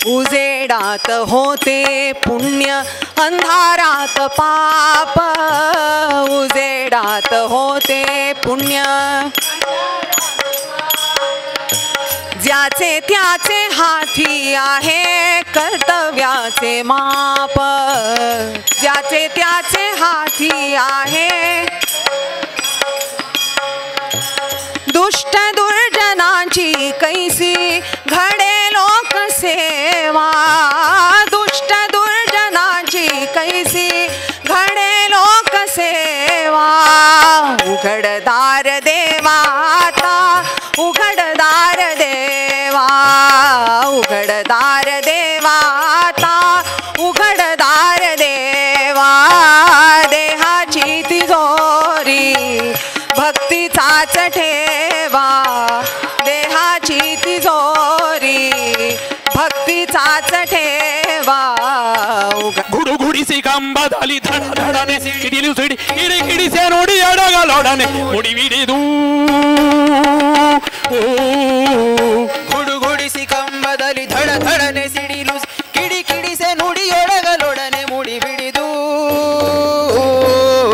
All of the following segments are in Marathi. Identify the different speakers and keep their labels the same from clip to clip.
Speaker 1: उजेडात होते पुण्य अंधारात पाप उजेडात होते पुण्य ज्याचे त्याचे हाती आहे कर्तव्याचे माप ज्याचे त्याचे हाती आहे दुष्ट दुर्जनांची कैसी घडे लोकसेवा दुष्ट दुर्जनांची कैसी घडे लोकसेवा उघडदार देवा आता उघडदार देवा उघडदार देवा आता उघडदार देवा देहाची तिजोरी भक्तीचाच ठेवा देहाची तिजोरी भक्तीचाच ठेवा
Speaker 2: गुडुगुडीसी कंबा झाली धडा धडाने किडीली सुडी किडी किडीसे नोडी अडगा लोडाने मुडी विडी दू
Speaker 3: गुडुगुडीसी कंबा झाली धडा धडाने सिडीलूस किडी किडीसे नोडी अडगा लोडाने मुडी विडी दू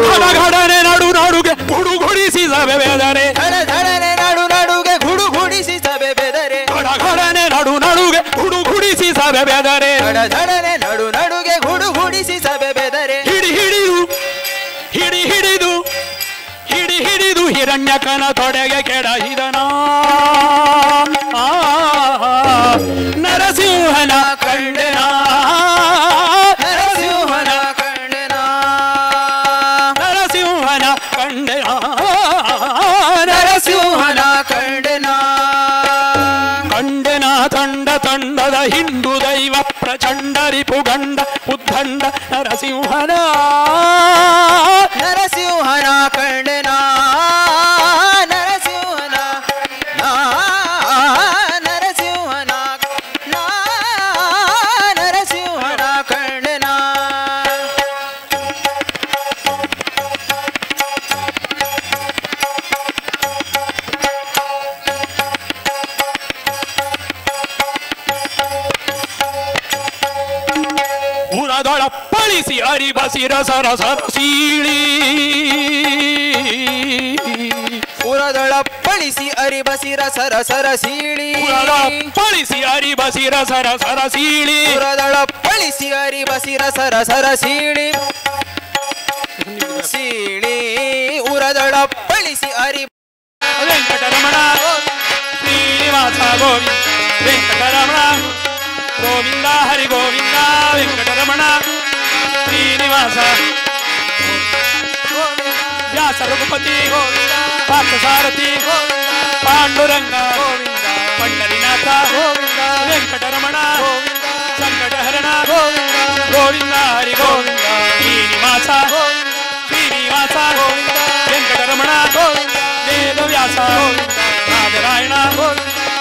Speaker 2: घडा घडाने नाडू नाडूगे गुडुगुडीसी जाबे बेदारे
Speaker 3: धडा धडाने नाडू नाडूगे गुडुगुडीसी जाबे बेदारे
Speaker 2: घडा घडाने नाडू नाडूगे गुडुगुडीसी जाबे बेदारे
Speaker 3: धडा धडाने नाडू नाडूगे गुडुगुडीसी जाबे बेदारे
Speaker 2: ಹಿಡಿ ಹಿಡಿದು ಹಿರಣ್ಯಕನ ತೊಡೆಗೆ ಕೆಡಹಿದನ ನರಸಿಂಹನ ಕಂಡೆನ
Speaker 3: ನರಸಿಂಹನ ಕಂಡೆನ
Speaker 2: ನರಸಿಂಹನ ಕಂಡೆನ
Speaker 3: ನರಸಿಂಹನ ಕಂಡೆನ
Speaker 2: ಕಂಡೆನ ತಂಡ ತಂಡದ ಹಿಂದೂ ದೈವ ಪ್ರಚಂಡ ರಿಪುಗಂಡ ಉದ್ದಂಡ ನರಸಿಂಹನ
Speaker 3: ನರಸಿಂಹನ ಕಂಡೆನ ನರಸಿಂಹನ ನರಸಿಂಹನ ನರಸಿಂಹನ ಕಂಡೆನ
Speaker 2: ಉರದೊಳ ಪಳಿಸಿ ಅರಿಬಸಿರ ಸರಸರ ಸೀಳಿ
Speaker 3: ಉರದೊಳ ಪಳಿಸಿ ಅರಿಬಸಿರ ಸರಸರ ಸೀಳಿ
Speaker 2: ಪಳಿಸಿ ಅರಿಬಸಿರ ಸರಸರ ಸೀಳಿ
Speaker 3: ಉರದೊಳ ಪಳಿಸಿ ಅರಿಬಸಿರ ಸರಸರ ಸೀಳಿ ಸೀಳಿ ಉರದೊಳ ಪಳಿಸಿ ಅರಿ
Speaker 2: ವೆಂಕಟರಮಣ ಶ್ರೀನಿವಾಸ ಗೋವಿಂದ ವೆಂಕಟರಮಣ ಗೋವಿಂದ ಹರಿ ಗೋವಿಂದ ವೆಂಕಟರಮಣ ಶ್ರೀನಿವಾಸ ವ್ಯಾಸ ರಘುಪತಿ ಪಾರ್ಥಸಾರಥಿ ಪಾಂಡುರಂಗ ಪಂಡರಿನಾಥ ವೆಂಕಟರಮಣ ಸಂಕಟಹರಣ ಗೋವಿಂದ ಹರಿ ಗೋವಿಂದ ಶ್ರೀನಿವಾಸ ಶ್ರೀನಿವಾಸ ವೆಂಕಟರಮಣ ವೇದವ್ಯಾಸ ನಾರಾಯಣ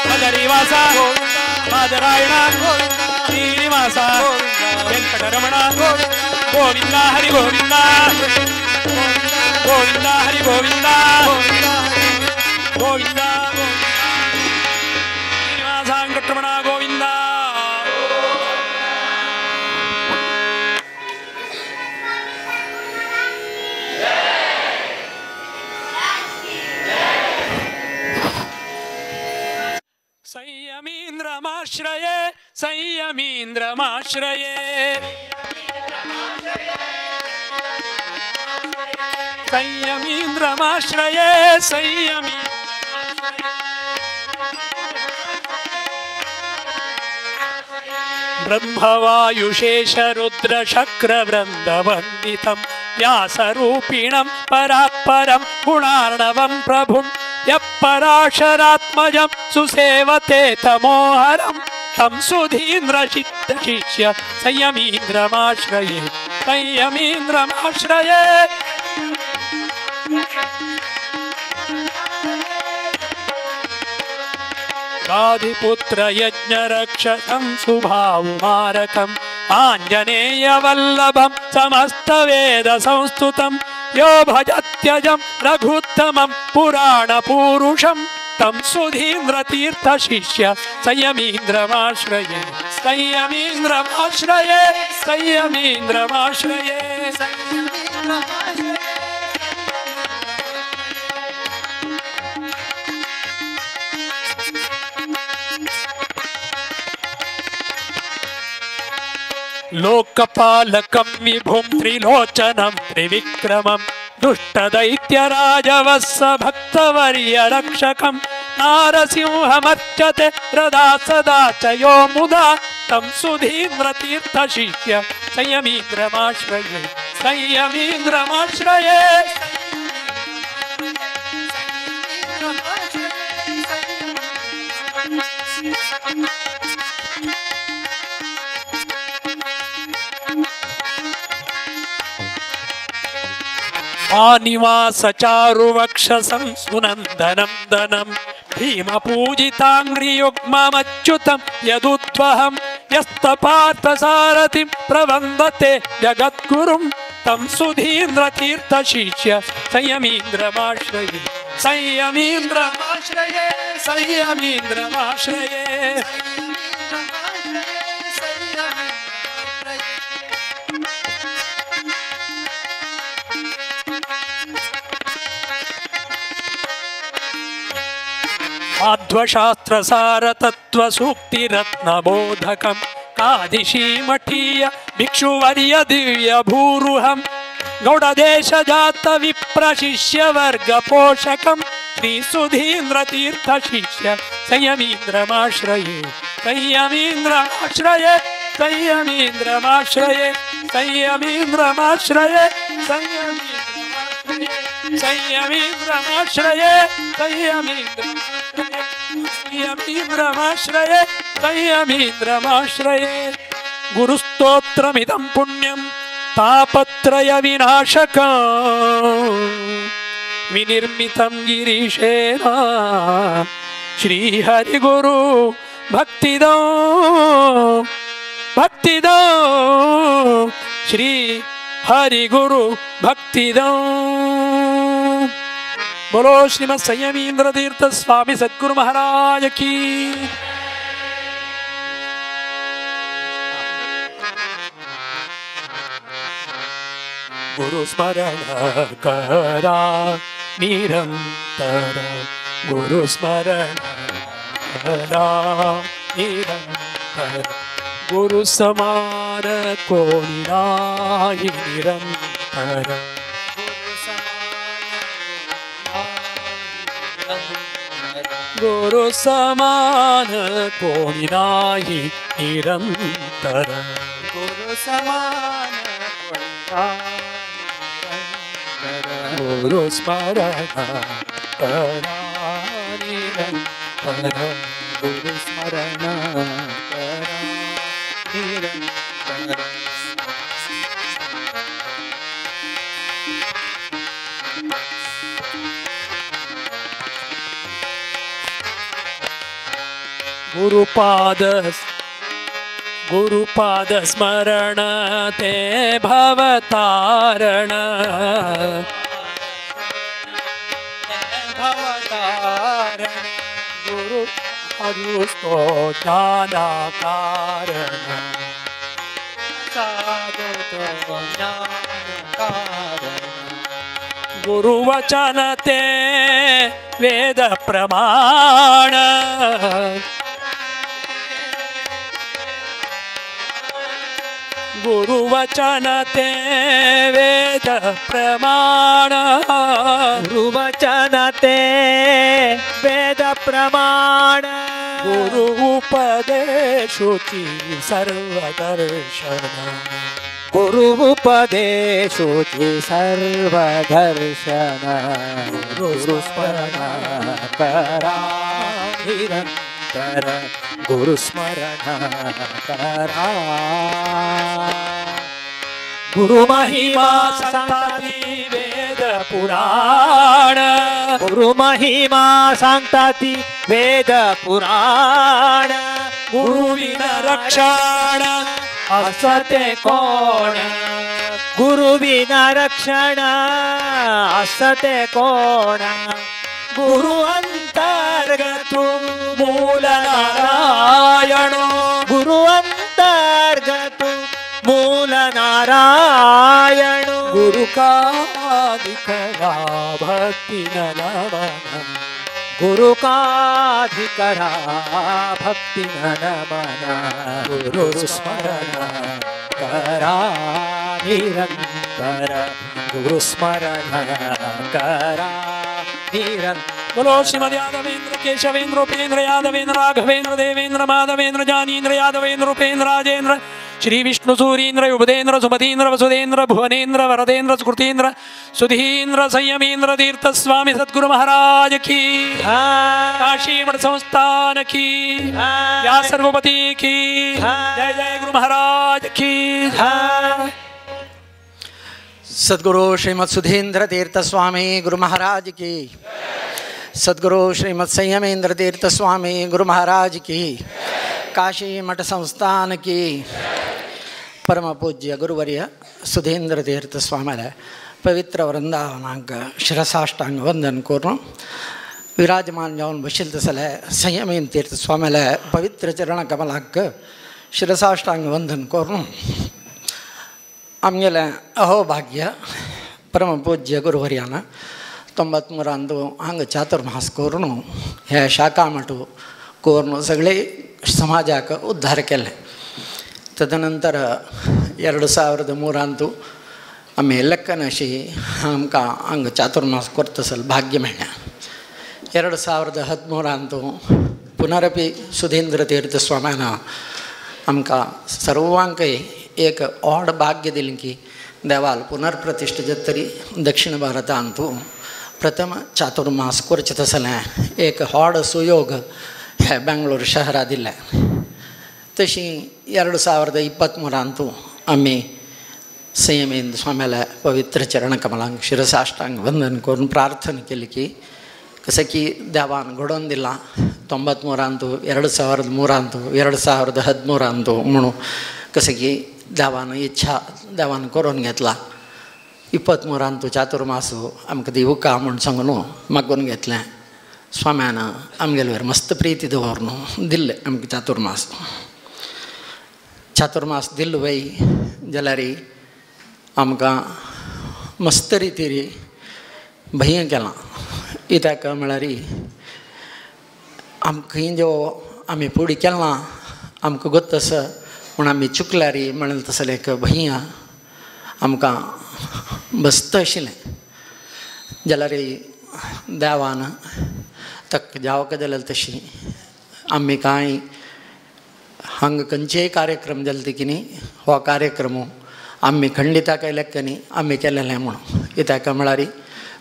Speaker 2: ಮದರಿವಾಸ ಮಾದರಾಯಣ ಶ್ರೀನಿವಾಸ ವೆಂಕಟರಮಣ ಗೋವಿಂದ ಹರಿ ಗೋವಿಂದ ಗೋವಿಂದ ಹರಿ ಗೋವಿಂದ ಗೋವಿಂದ ಶ್ರೀನಿವಾಸ ವೆಂಕಟರಮಣ ಗೋವಿಂದ ಸಂಯಮೀಂದ್ರಮಾಶ್ರಯೇ ಸಂಯಮೀಂದ್ರಮಾಶ್ರಯೇ ಸಂಯಮೀಂದ್ರಮಾಶ್ರಯೇ ಸಂಯಮೀ ब्रह्मवायुशेषरुद्रशक्रवृन्दवन्दितं व्यासरूपिणं परात्परं गुणार्णवं प्रभुं यः पराशरात्मजं सुसेवते तमोहरं तं सुधीन्द्रचित्तशिष्य संयमीन्द्रमाश्रये संयमीन्द्रमाश्रये गाधिपुत्र यज्ञरक्षसं सुभावुमारकम् आञ्जनेयवल्लभं समस्तवेदसंस्तुतं यो भजत्यजं रघुत्तमं पुराणपूरुषं तं सुधीन्द्र शिष्य संयमीन्द्रमाश्रये संयमीन्द्रमाश्रये संयमीन्द्रमाश्रये लोकपालकं विभुं त्रिलोचनं त्रिविक्रमं दुष्टदैत्यराजवत्स भक्तवर्यरक्षकं नारसिंहमर्चते रदा सदा च यो मुदा तं सुधीन्द्रतीर्थशिष्य संयमीन्द्रमाश्रये संयमीन्द्रमाश्रये आनिवास चारुवक्षसं सुनन्दनं दनं भीमपूजिताङ्घ्रियुग्ममच्युतं यदुद्वहं यस्तपार्थसारथिं प्रवन्दते जगद्गुरुं तं सुधीन्द्रतीर्थशिष्य संयमीन्द्रमाश्रये संयमीन्द्रमाश्रये संयमीन्द्रमाश्रये माध्वशास्त्रसारतत्त्वसूक्तिरत्नबोधकं कादिशीमठीय भिक्षुवर्य दिव्यभूरुहं गौडदेशजातविप्रशिष्यवर्गपोषकं श्रीसुधीन्द्रतीर्थशिष्य संयमीन्द्रमाश्रये संयमीन्द्रमाश्रये संयमीन्द्रमाश्रये संयमीन्द्रमाश्रये संयमीन्द्रमाश्रये संयमीन्द्रमाश्रये संयमीन्द्रमाश्रये गुरुस्तोत्रमिदं पुण्यं तापत्रयविनाशकं विनिर्मितं गिरीशेन श्रीहरिगुरु भक्तिदो भक्तिदो श्री हरिगुरु भक्तिदो। बोलो श्रीमद संयमीन्द्र तीर्थ स्वामी सद्गुरु महाराज की। गुरु स्मरण करा निरंतर गुरु स्मरण करा निरंतर गुरु समान कोई नाही निरंतर गुरु समान कोई नाही निरंतर
Speaker 3: गुरु समान
Speaker 2: गुरु स्मरण करा निरंतर
Speaker 3: गुरु स्मरण करा निरंतर
Speaker 2: गुरुपाद स्मरण ते भवतारण
Speaker 3: भवतारण
Speaker 2: गुरु अरुस्तो ज्ञाना कारण
Speaker 3: साधुतो ज्ञान कारण
Speaker 2: गुरुवचन ते वेद प्रमाण गुरुवचन ते वेद प्रमाण
Speaker 3: गुरुवचन ते वेद प्रमाण
Speaker 2: गुरु उपदेशुचि सर्वदर्शन
Speaker 3: गुरु उपदेशुचि सर्वदर्शन गुरु स्मरण करा निरंतर गुरु स्मरण करा
Speaker 2: गुरु महिमा सांगताती वेद पुराण
Speaker 3: गुरु महिमा सांगताती वेद पुराण
Speaker 2: गुरु विन रक्षण
Speaker 3: असते कोण गुरु विना रक्षण असते कोण
Speaker 2: गुरु अंतर्गतो मूल नारायण
Speaker 3: गुरु अंतर्गतो मूल नारायण
Speaker 2: गुरु का दिखला भक्ति नमन
Speaker 3: गुरु का धिकरा भक्ति नमन
Speaker 2: गुरु स्मरण
Speaker 3: करा निरंतर गुरु स्मरण करा निरंतर
Speaker 2: बोलो श्रीमद यादवेंद्र केशवेंद्र उपेंद्र यादवेंद्र राघवेंद्र देवेंद्र माधवेंद्र जानीन्द्र यादवेंद्र उपेंद्र राजेंद्र श्री विष्णु सूरीन्द्र युभदेन्द्र सुमतीन्द्र वसुदेन्द्र भुवनेन्द्र वरदेन्द्र सुकृतीन्द्र सुधीन्द्र संयमेन्द्र तीर्थ स्वामी सद्गुरु महाराज की काशी मठ संस्थान की व्यास रघुपति की जय जय गुरु महाराज की
Speaker 3: सद्गुरु श्रीमद सुधीन्द्र तीर्थ स्वामी गुरु महाराज की सद्गुरु श्रीमद संयमेंद्र तीर्थ स्वामी गुरु महाराज की काशी मठ संस्थान की परम पूज्य गुरुवर्य सुधीन्द्र तीर्थ स्वामी पवित्र वृंदावनांक शिरसाष्टांग वंदन करून विराजमान जाऊन बशील तसले संयमेन तीर्थ स्वामीला पवित्र चरण कमलाक शिरसाष्टांग वंदन करून आमगेले अहोभाग्य परम पूज्य गुरुवर्यान 93 हांग चातुर्मास करून ह्या शाखा मठ करून सगळे समाजाक उद्धार केले तदनंतर 2003 आम्ही ಲೆಕ್ಕನ अशी आमकां हांग चातुर्मास करतसल भाग्य मेळ्ळें 2013 पुनरपि सुधीन्द्र तीर्थ स्वाम्यान आमकां सर्वांकय एक ऑड भाग्य दिलें की देवाल पुनर्प्रतिष्ठा जात तरी दक्षिण भारतांतू प्रथम चातुर्मास करचें तसलें एक ऑड सुयोग ह्या बेंगलोर शहरात दिलें तशी 2023 आम्ही संयमेंद्र स्वामीला पवित्र चरण कमलांक शिरसाष्टांग वंदन करून प्रार्थना केली की कसं की देवान घडोवन दिला 93 2013 म्हणून कसं की देवान इच्छा देवान करून घेतला 23 चातुर्मास आमकां दिवू का म्हूण सांगून मागून घेतलें स्वाम्यान आमगेले वयर मस्त प्रिती दवरून दिल्ले आमकां चातुर्मास दिल्लो वय जाल्यार आमकां मस्त रितीन भय्य केलां कित्याक म्हळ्यार आमकां जो आमी फुडें केलां आमकां गोत आसा म्हूण आमी चुकल्यार म्हणून तसलें एक भय्य आमकां बसत आशिल्लें जाल्यार देवान तक जावक जाल्यार तशी आमी कांय हांगा खंयचेय कार्यक्रम जाले ते की न्ही हो कार्यक्रम आमी खंडिताक लेखनी आमी केलेलें म्हणून कित्याक म्हळ्यार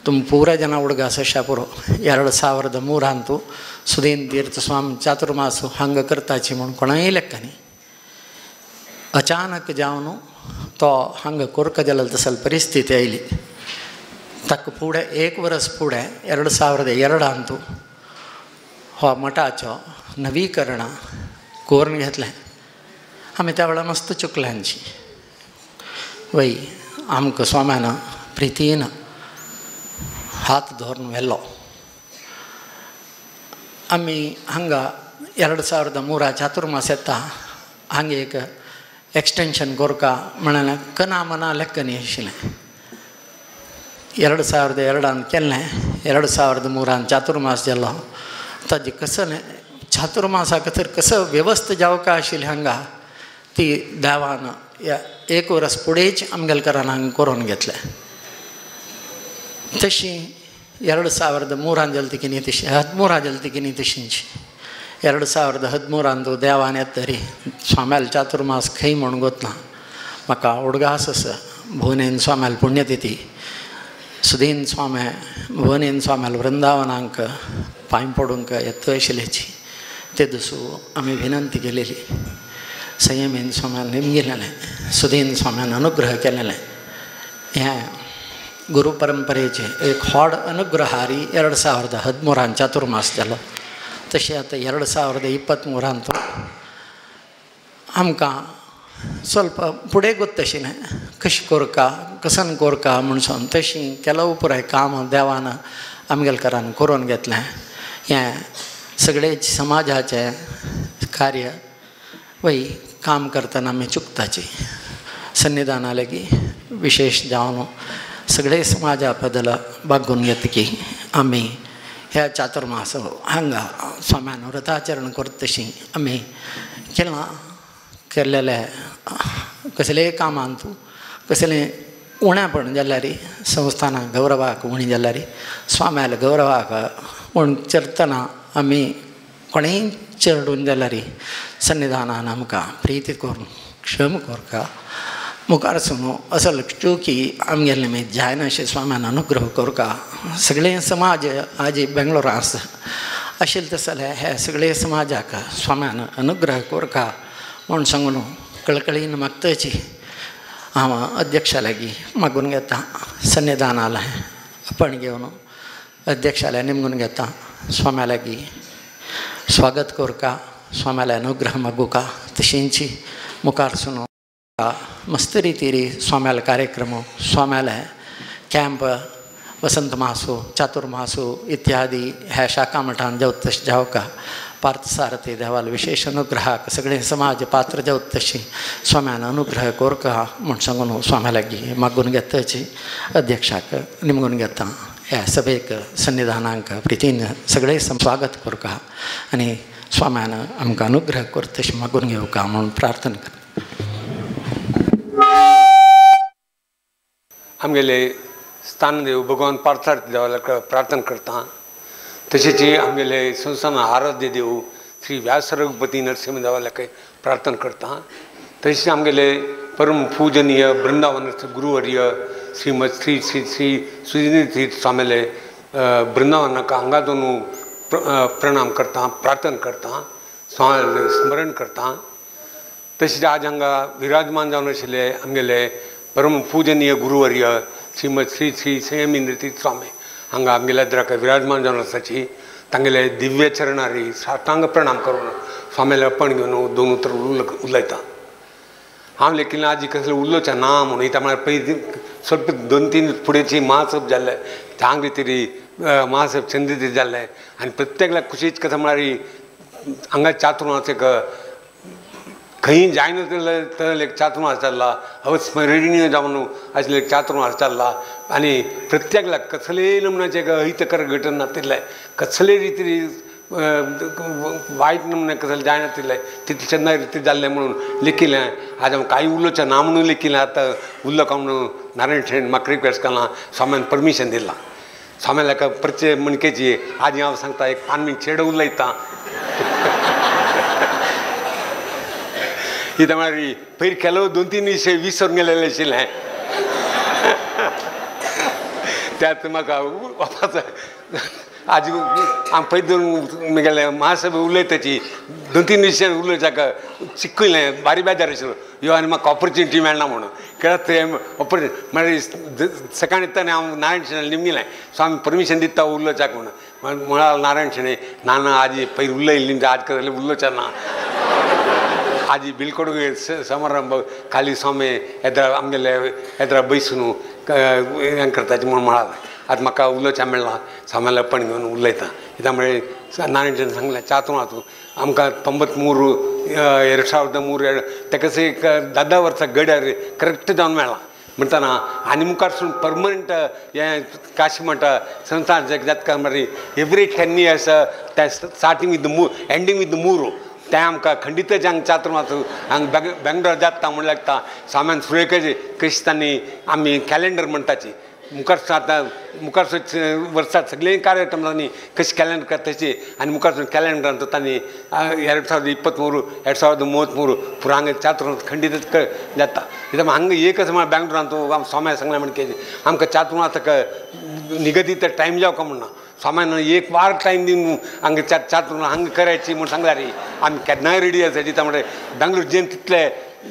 Speaker 3: तुम पूरा जन हुಡುಗ सशापुरो 2003 सुधीन्द्र तीर्थ स्वामी चातुर्मास हांगा करताची म्हणून कोणाय लेखनी अचानक जावन तो हांगा करक जाल्यार तसल परिस्थिती आयली ताका फुडें 1 वर्स फुडें 2002 हो मठाचो नवीकरण करून घेतलें आमी त्या वेळार मस्त चुकल्यांची वय आमकां स्वाम्यान प्रितीन हात धरून व्हेलो आमी हांगा 2003 चातुर्मास येता हांगा एक एक्सटेंशन कोरका म्हणालें कना मना लेखनी आशिल्लें 2002 केल्लें 2003 चातुर्मास जालो ताजे कसं चातुर्मासाक तर कसं वेवस्था जावका आशिल्ली हांगा ती देवान 1 वर्स फुडेंच आमगेलकारान हांगा करून घेतलें तशी 2003 जाली की न्ही तशी 13 जाली की न्ही तशींच 2013 देवान येत तरी स्वाम्याल चातुर्मास खंय म्हूण गोतना म्हाका उडगास आसा भुवनेन स्वाम्याल पुण्यतिथी सुधीन्द्र स्वामी भुवनेन स्वाम्याल वृंदावनांक पांय पडूंक येत आशिल्ल्याची ते दिसू आमी विनंती केलेली संयमेन स्वाम्यान नेमगेलेलें सुधीन्द्र स्वाम्यान अनुग्रह केलेलें हें गुरु परंपरेचे एक व्हड अनुग्रहारी 2013 चातुर्मास जालो तशें आतां 2023 आमकां ಸ್ವಲ್ಪ फुडें गोत आशिल्लें कशें कोरका कसन कोरका म्हणून तशीं केलो पुराय काम देवान आमगेलकरान करून घेतलें. हें सगळे समाजाचें कार्य वय काम करतना आमी चुकताची सन्निधाना लेगीत विशेष जावन सगळे समाजा बद्दल बागून घेतकी आमी ह्या चातुर्मास हांगा स्वाम्यान व्रताचरण करता तशीं आमी केल्लेले कसलेय कामान तूं कसलें उणेपण जाल्यार संस्थानाक गौरवाक उणी जाल्यार स्वाम्याल गौरवाक म्हूण चिरतना आमी कोणेय चिरडून जाल्यार सन्निधानान आमकां प्रिती करून क्षम करता मुखार सुनू असो लक्षू की आमगेले निमित्त जायना अशें स्वाम्यान अनुग्रह करता. सगळे समाज आज बेंगलोरा आसा आशिल्ले तसले हे सगळे समाजाक स्वाम्यान अनुग्रह करता म्हूण सांगून कळकळीन मागताची हांव अध्यक्षालागी मागून घेता. सन्निधानाला आपण घेवन अध्यक्षाला निमगून घेता. स्वाम्यालागी स्वागत करता. स्वाम्याला अनुग्रह मागूका तशींची मुखार सुनू मस्त रितीरी स्वाम्याल कार्यक्रम स्वाम्याल कॅम्प वसंत मासो चातुर्मासो इत्यादी ह्या शाखा मठान जावत तशें जावका. पार्थसारथी देवाल विशेष अनुग्रहाक सगळे समाज पात्र जावत तशी स्वाम्यान अनुग्रह करता म्हूण सांगून स्वाम्यालागी मागून घेताची अध्यक्षाक निमगून घेता. ह्या सभेक सन्निधानांक प्रितीन सगळे स्वागत करता आनी स्वाम्यान आमकां अनुग्रह करता तशें मागून घेवका म्हणून प्रार्थना करता.
Speaker 4: आमगेले स्थानदेव भगवान पार्थसारथी देवाला प्रार्थना करता. तशेंच आमगेले संस्थान आराध्य देव श्री व्यास रघुपती नरसिंह देवाला प्रार्थना करता. तशेंच आमगेले परम पूजनीय बृंदावन गुरुवर्य श्रीमद श्री श्री श्री सुधींद्र तीर्थ स्वामीले बृंदावनाक हांगातून प्रणाम करता प्रार्थना करता स्वामी स्मरण करता. तशेंच आज हांगा विराजमान जावन आशिल्ले आमगेले परम पूजनीय गुरुवर्य श्रीमद श्री श्री संयमेंद्र तीर्थ स्वामी हांगा आमगेल्या इतराक विराजमान जावन आसाची तांगेले दिव्य चरणारी साष्टांग प्रणाम करून स्वामीले अर्पण घेवन दोन उतर उलयता. हांव लेकीन आज कसलें उलोवचें ना म्हणून इता म्हळ्यार पयलीं ಸ್ವಲ್ಪ 2-3 फुडेची महासभ जाल्ले हांग भितर महासभ चंद्रतीर्थ जाल्ले आनी प्रत्येकल्याक खुशीच कथा म्हळ्यार हांगा चातुर्मास एक खंय जायना तर एक चातुर्मास जाल्ला अविस्मरणीय जावन आशिल्लो एक चातुर्मास जाल्ला आनी प्रत्येकल्याक कसलेय नमुन्याचे अहितकर घटना नातिल्ले कसले रिती वायट नमुने कसले जायना तिल्ले तितले चेन्नई रिती जाल्ले म्हणून लेखिल्लें. आज हांव कांय उलोवचें ना म्हणून लेखिल्लें आतां उरलो म्हणून नारायण शेण म्हाका रिक्वेस्ट केलां स्वाम्यान परमिशन दिलां. स्वाम्यान एका परिचय मणकेची आज हांव सांगता एक 5 मिनट चेडो उलयता. इता म्हळ्यार पयर केलो 2-3 विशय विसरून गेलेले आशिल्लें त्यात म्हाका वापस आज हांव पयर दोन म्हगेले महासभा उलयताची 2-3 विशय उलयच्याक चिक्कलें भारी बेजार आशिल्लो ह्यो आनी म्हाका ऑपॉर्च्युनिटी मेळना म्हणून कळत तें म्हळ्यार सकाळीं येताना हांव नारायण शेणान निमगिलें स्वामी परमिशन दिता उलोवच्याक म्हणून म्हळ्यार नारायण शेणे ना आज पयर उलयल्ली आज कसलें उलोवचें ना. आज बिलकोड समारंभ खाली स्वामी येद्रा आमगेले येद्रा बैसून हें करताचें म्हणून म्हळालें. आतां म्हाका उलोवचें मेळना स्वाम्यालें अर्पण घेवन उलयता. कित्याक म्हळ्यार नारायण शेण सांगलें चातुर्मास आमकां 93 2003 तेका एक 10 वर्सां घड्यार करेक्ट जावन मेळ्ळा म्हणटना आनी मुखार सून परमनंट हें काशी म्हणटा संस्थान जाता म्हळ्यार एवरी 10 years ते starting with the ending with the मुरू तें आमकां खंडीतच हांगा चातुर्मास हांगा बेंगलोर जाता म्हण लागता. स्वाम्यान सुरेखजी कशी तांणी आमी कॅलेंडर म्हणटाची मुखार आतां मुखार वर्सां सगळे कार्यक्रमांनी कशी कॅलेंडर करताची आनी मुखार कॅलेंडरान तांणी 2023 2033 पुरो हांगा चातुर्मास खंडीतच जाता. कित्याक हांगा एक म्हळ्यार बेंगलोरान तूं स्वाम्या सांगलें म्हणके आमकां चातुर्मासाक निगदीत टायम जावका म्हणना स्वाम्यान एक वार टायम दिवन हांगा चातुर्मास हांगा करायची म्हूण सांगल्यार आमी केन्नाय रेडी आसाची त्यामुळे बेंगलोर जेन तितले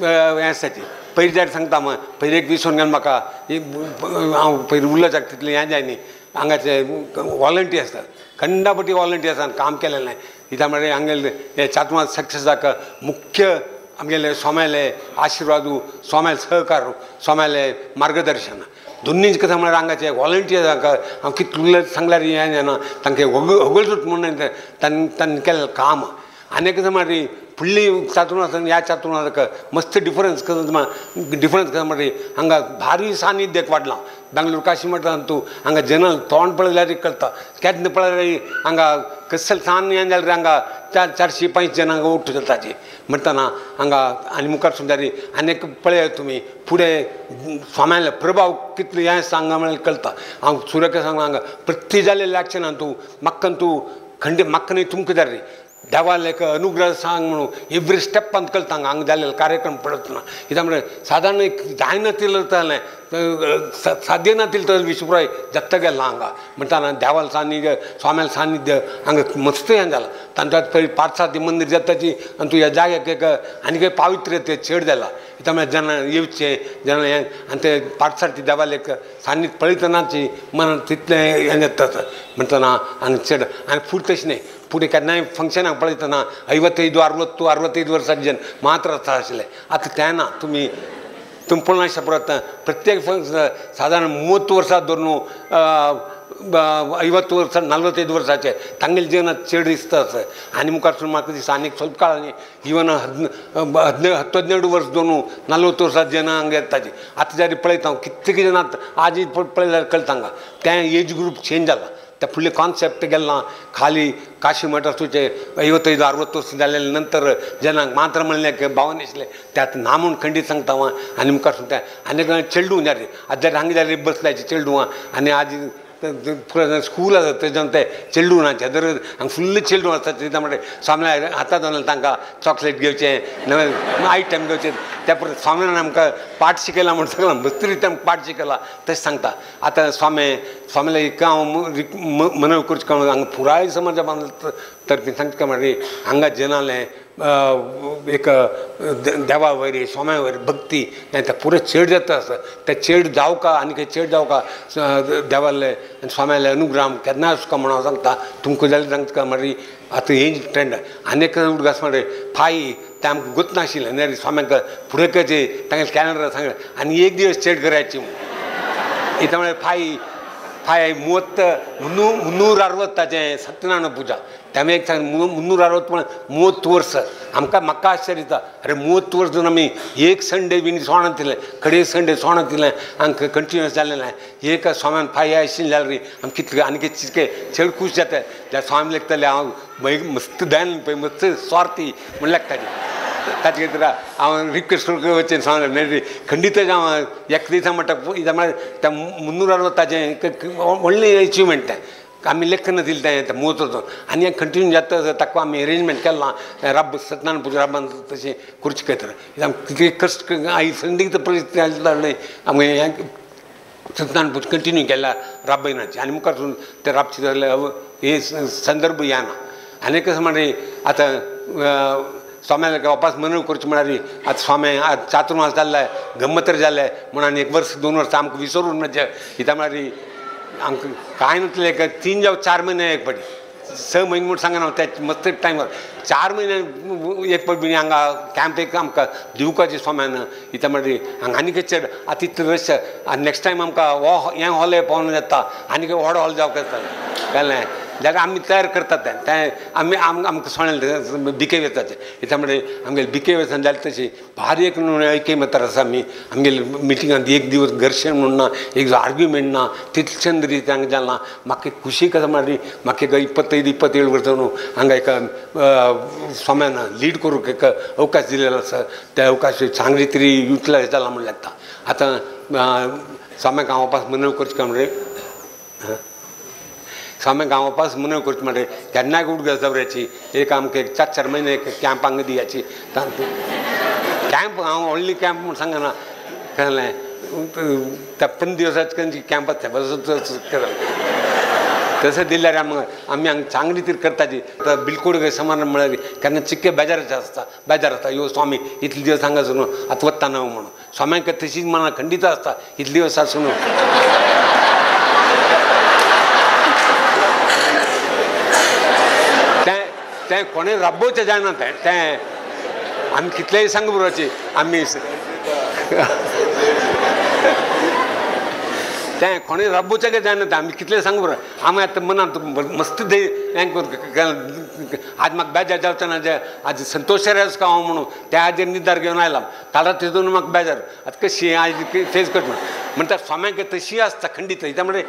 Speaker 4: हें आसाची. पयर जाय सांगता मग पयर एक विसरून गेलो म्हाका हांव पयर उलोवच्याक तितलें हें जाय न्ही हांगाचे वॉलंटियर आसतात खंडापटी वॉलंटियर आसात काम केलेलें कित्याक म्हळ्यार हांगेले हे चातुर्मास सक्सेस जावपाक मुख्य आमगेले स्वाम्याले आशिर्वादू स्वाम्याले सहकारू स्वाम्याले मार्गदर्शन दोन्ही कथा म्हळ्यार हांगाचे व्हॉलंटियर हांव कितले सांगल्यार हें जायना तांकां होगळसूट म्हणून तांणी केलें काम आनी कशें म्हळ्यार फुडली चातुर्मास ह्या चातुर्मासाक मस्त डिफरन्स कसा म्हळ्यार हांगा भारी सानिध्य वाडलां बेंगलोर काशी मठांत तूं हांगा जन तोंड पळयल्यार कळटा केन्ना पळयल्यार हांगा कसलें सान हें जाल्यार हांगा 400-500 जाणां हांगा ओट्ट जाताची म्हणटना हांगा आनी मुखार सुद्दां आनीक पळयात तुमी फुडें स्वाम्याले प्रभाव कितले हें सांगा म्हळ्यार कळटा हांव सुरेख सांगला हांगा प्रत्येक जाल्लें लागचें ना तूं म्हाका न्ही तुमकां जाय रे देवाल एक अनुग्रह सांग म्हणून एवरी स्टेपान कळटा हांगा जाल्लेलो कार्यक्रम पळयतना कित्याक म्हळ्यार सादारण एक जायना तिलतालें साध्य नातिल तर विश्वपुराय जत्त गेला हांगा म्हणटाना देवाल सान्निध्य स्वाम्याल सान्निध्य हांगा मस्त हें जालां तांच्या पयलीं 5-7 मंदिर जाताची आनी तूं ह्या जाग्याक एक आनी काही पावित्र्य चड जाला कित्याक म्हळ्यार जेन्ना येवचें जेन्ना हें आनी ते 5-7 देवाल एक सान्निध्य पळयतनाची मनांत तितलें हें जाता म्हणटना हांगा चड आनी फुडें तशें न्ही फुडें केन्नाय फंक्शनाक पळयतना 55-60 वर्सांचे जन मात्र आसले आतां तें ना तुमी पळोवंक शकता प्रत्येक फंक्शन सादारण 30 वर्सां धरून 50 वर्सां 45 वर्साचे तांगेले जिवनांत चड दिसता आनी मुखारसून म्हाका दिसता आनीक ಸ್ವಲ್ಪ काळांनी इवन 17 वर्स धरून 40 वर्सां जनां हांगा येताची आतां जरी पळयता कितके जाणां आजी पळयल्यार कळटा हांगा तें एज ग्रूप चेंज जाला त्या फुडलें कॉन्सेप्ट गेलां खाली काशी मठ आसूचे 55-60 वर्स जाले नंतर जनांक मात्र म्हणलें भावन आसलें ते आतां ना म्हूण खंडीत सांगता हांव आनी मुखार सुद्दां आनी चेडूं जाय आतां जर हांगा जाल्यार बसल्याचे चेडूं आनी आज स्कूल आसा तेज्यान ते चेडूं ना धर हांगा फुल्ल चेडूं आसता कित्याक म्हळ्यार स्वाम्यान हातांत जाल्यार तांकां चॉकलेट घेवचें नवे आयटम घेवचे त्या परस स्वाम्यान आमकां पाठ शिकयला म्हूण सांगलां मस्त रितीन आमकां पाठ शिकयला तशें सांगता आतां स्वाम्याला एक हांव मनव करचें कळून हांगा पुराय समाजा बांदला तर्फे सांगता म्हळ्यार हांगा जनालें एक देवा वयरी स्वाम्या वयरी भक्ती हें तें पुरें चड जाता आसा तें चड जावका आनी खंय चड जावका देवाले स्वाम्याले अनुग्रह केन्नाय आसुका म्हणून हांव सांगता तुमकां जाल्यार सांगता म्हळ्यार आतां हें ट्रेंड आनीक उडगास म्हळ्यार फाई तें आमकां गुत नाशिल्लें न्हय स्वाम्याक फुडें करचें तांगेलें कॅलेंडर सांगलें आनी एक दिवस चड करायची म्हणून इता म्हळ्यार फाय 360 सत्यनारायण पुजा त्यामुळे एक सांग 360 पण 30 वर्स म्हाका आश्चर्य येता अरे 30 वर्स जावन आमी एक संडे बीन सोणां दिलें खडे संडे सोणां दिलें हांगा कंटिन्युअस जाल्लें एक स्वाम्यान फाय आशिल्लें जाल्यार आमी कितलें आनी कितके चड खूश जाता जाल्यार स्वामी लागतले हांव मस्त दान पळय मस्त स्वार्थी म्हण लागताली ताचे खातीर हांव रिक्वेस्ट करून वचून सांगलें खंडीतच हांव एक दिसा म्हणटा म्हळ्यार त्या 360 व्हडलें अचिवमेंट तें आमी लेखन दिलें तें म्हत्वाचो आनी हें कंटिन्यू जाता ताका आमी अरेंजमेंट केलां रब सत्यनारायण पुजा रबान तशें करचें खातीर कितें कश्ट आई संडीक परिस्थिती आसली आमी हें सत्यनारायण पुजा कंटिन्यू केल्या राबयनाची आनी मुखारसून ते राबचे जाल्यार हे संदर्भ येना आनी कशें म्हळ्यार आतां स्वाम्याक वापस मनव करचें म्हळ्यार आतां स्वाम्या चातुर्मास जाल्ले गम्मतर जाले म्हणून आनी 1 वर्स 2 वर्सां आमकां विसरून म्हणजे कित्याक म्हळ्यार आमकां कांय नासलें एक 3 जावं 4 म्हयने एक फावटी 6 म्हयने म्हूण सांगना हांव त्या मस्त टायमार 4 म्हयने एक फावटी हांगा कॅम्प एक आमकां दिवपाचें स्वाम्यान कित्याक म्हळ्यार हांगा आनी चड आतां इतलें रश आनी नेक्स्ट टायम आमकां हो हें हॉल पावूंक येता आनी व्हड हॉल जावंक येता कळ्ळें जाल्यार आमी तयार करतात तें आमी आमकां सोणें बिके वेचाचें कित्याक म्हळ्यार आमगेले बिके वेचान जालें तशें भारी एक ऐक्य मतार आसा आमगेले मिटिंगांत एक दिवस घर्शण म्हूण ना एक आर्ग्युमेंट ना तितलें रितीन हांगा जालां म्हाका खुशी कशें म्हळ्यार म्हाका एक 25-27 वर्सां न्हू हांगा एक स्वाम्यान लीड करूंक एक अवकाश दिलेलो आसा त्या अवकाश चांगली तरी युटिलायज जाला म्हण लागता आतां स्वाम्याक हांव वापस मनव करचें काय म्हळ्यार स्वाम्याक हांव वापस मनव करचें म्हळ्यार केन्नाय उडगास दवराची एक आमकां 4 म्हयने एक कॅम्प हांगा दियाची कॅम्प हांव व्हडली कॅम्प म्हूण सांगना कळ्ळें त्या 15 दिवसाचे कॅम्प आसता तसं दिल्यार आमी हांगा चांगली तरी करताची बिलकूड समारंभ म्हळ्यार केन्ना चिक्के बेजाराचें आसता बेजार जाता ह्यो स्वामी इतले दिवस हांगासून आतां वता न्हू म्हणून स्वाम्याक तशीच मनां खंडीत आसता इतले दिवस आसून तें कोणें राबोवचें जायना तें आमी कितलेंय सांग बरोवची आमी तें कोणी रब्बूच्या काय जायना आमी कितले सांगू बरं आमी आतां मनांत मस्त दे हें आज म्हाका बेजार जावचें ना जे आज संतोश रेस का हांव म्हणून त्या हाजेर निर्धार घेवन आयला ताला तितून म्हाका बेजार आतां कशी आज फेस करता म्हणटा स्वाम्याक तशी आसता खंडीत त्यामुळे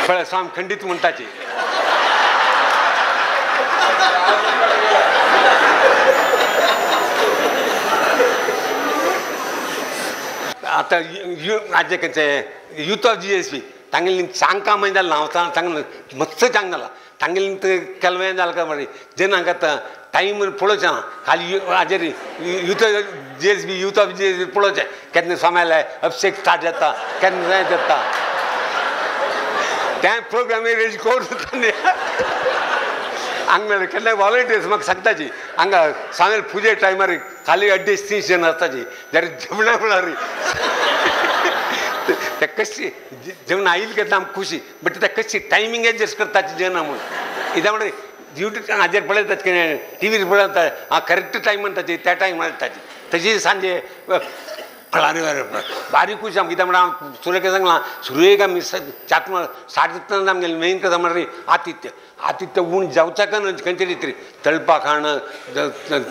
Speaker 4: पळय स्वाम खंडीत म्हणटाची आता राज्य खंयचें यूथ ऑफ GSP तांगेली सांगका म्हणजे जालें हांव सांगलें मस्त सांग जाला तांगेली केलवें जालें काय म्हण जेन्ना आतां टायम पळोवचें ना खाली हाजेर youth GSP youth of GSP पळोवचें केन्ना सोमायले अभिषेक स्टार्ट जाता केन्ना जाता त्या प्रोग्राम अरेंज करून हांगा केन्ना वॉलंटियर्स म्हाका सांगताची हांगा सांगले पुजे टायमार खाली 250 जण आसताची जर जेवणा म्हळ्यार ते कशी जेवण आयिल्ली केन्ना आमकां खुशी बट ते कशी टायमींग एडजस्ट करताची जेवणा म्हणून कित्याक म्हणून यूट्यूब हाजेर पळयतात कितें टीव्हीर पळयतात हांव करेक्ट टायम म्हणटाची त्या टायम म्हणटाची तशी सांजे अरे बारीक खुशी आमकां कित्याक म्हणल्यार हांव सुरेखा सांगलां सुरेख आमी चार 7:30 आमगेलें मेन कथा म्हणल्यार आतिथ्य उण जावचाका न्हय खंयचे तरी तळपा खाण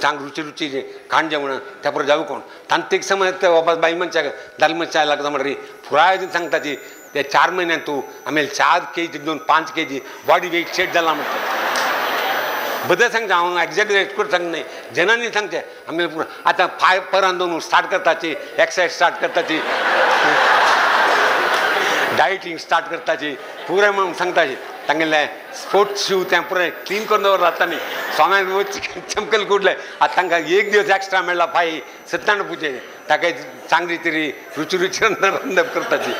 Speaker 4: चांग रुची खाण जेवण त्या परस जावं कोण तांतीक समय वापस बाई मनशाक दाल मनशाक लागता म्हणल्यार पुराय सांगताची ते 4 म्हयन्यान तूं आमी 4 kg घेवन 5 kg बॉडी वेट सेट जाला म्हणटा बदल सांगता हांव एक्झॅक्ट करून सांग न्हय जनांनी सांगचें आमी आतां पांय परान दवरून start करताची exercise start करताची dieting start करताची पुराय म्हणून सांगताची तांगेले स्पोर्ट्स शू तें पुराय क्लीन करून दवरला आतां न्ही स्वाम्याक वच चमकल कुडले आतां तांकां एक दिवस एक्स्ट्रा मेळ्ळा फाय सत्याण्णव पुजे ताका चांगली तरी रुची रंदप करताची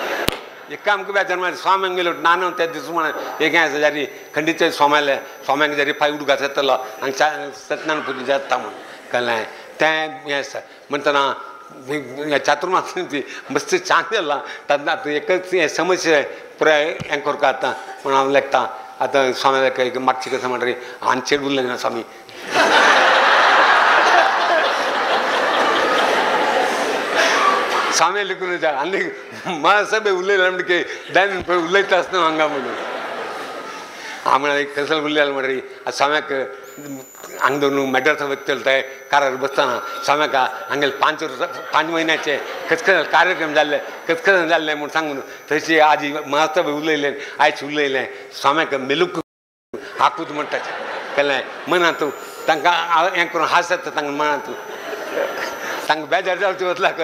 Speaker 4: एक काम बेजार म्हळ्यार स्वाम्यांक गेलो नानो त्या दीस म्हण एक हें जारी खंडीत स्वाम्यांक जरी फाय उदकाचो येतलो आनी सत्यनारायण पुजा जाता म्हण कळ्ळें तें हें आसा म्हणटना चातुर्मास मस्त छान जाला तातूंत एकच हें समस्या पुराय हें करता आतां म्हण हांव लेखता आतां स्वाम्याक एक मागची कथा म्हणटा आनी चेड उरलें ना स्वामी स्वामी लिखून आनी महासभे उलयला म्हणजे दायन उलयता आसतना हांगा म्हणून हांव म्हळ्यार एक कसलो उलयला म्हणटा स्वाम्याक हांगा दवरून मॅड्रासा वयतलो ते कारार बसतना स्वाम्याक हांगेले 5 म्हयन्याचे कसकस कार्यक्रम जाल्ले कसकस जाल्ले म्हूण सांगून तशी आज महासभे उलयले आयज उलयलें स्वाम्याक मेलूक हाकूच म्हणटाचे कळ्ळें मना तूं तांकां हें करून हांस येता तांकां मना तूं तांकां बेजार जावचें वतलाक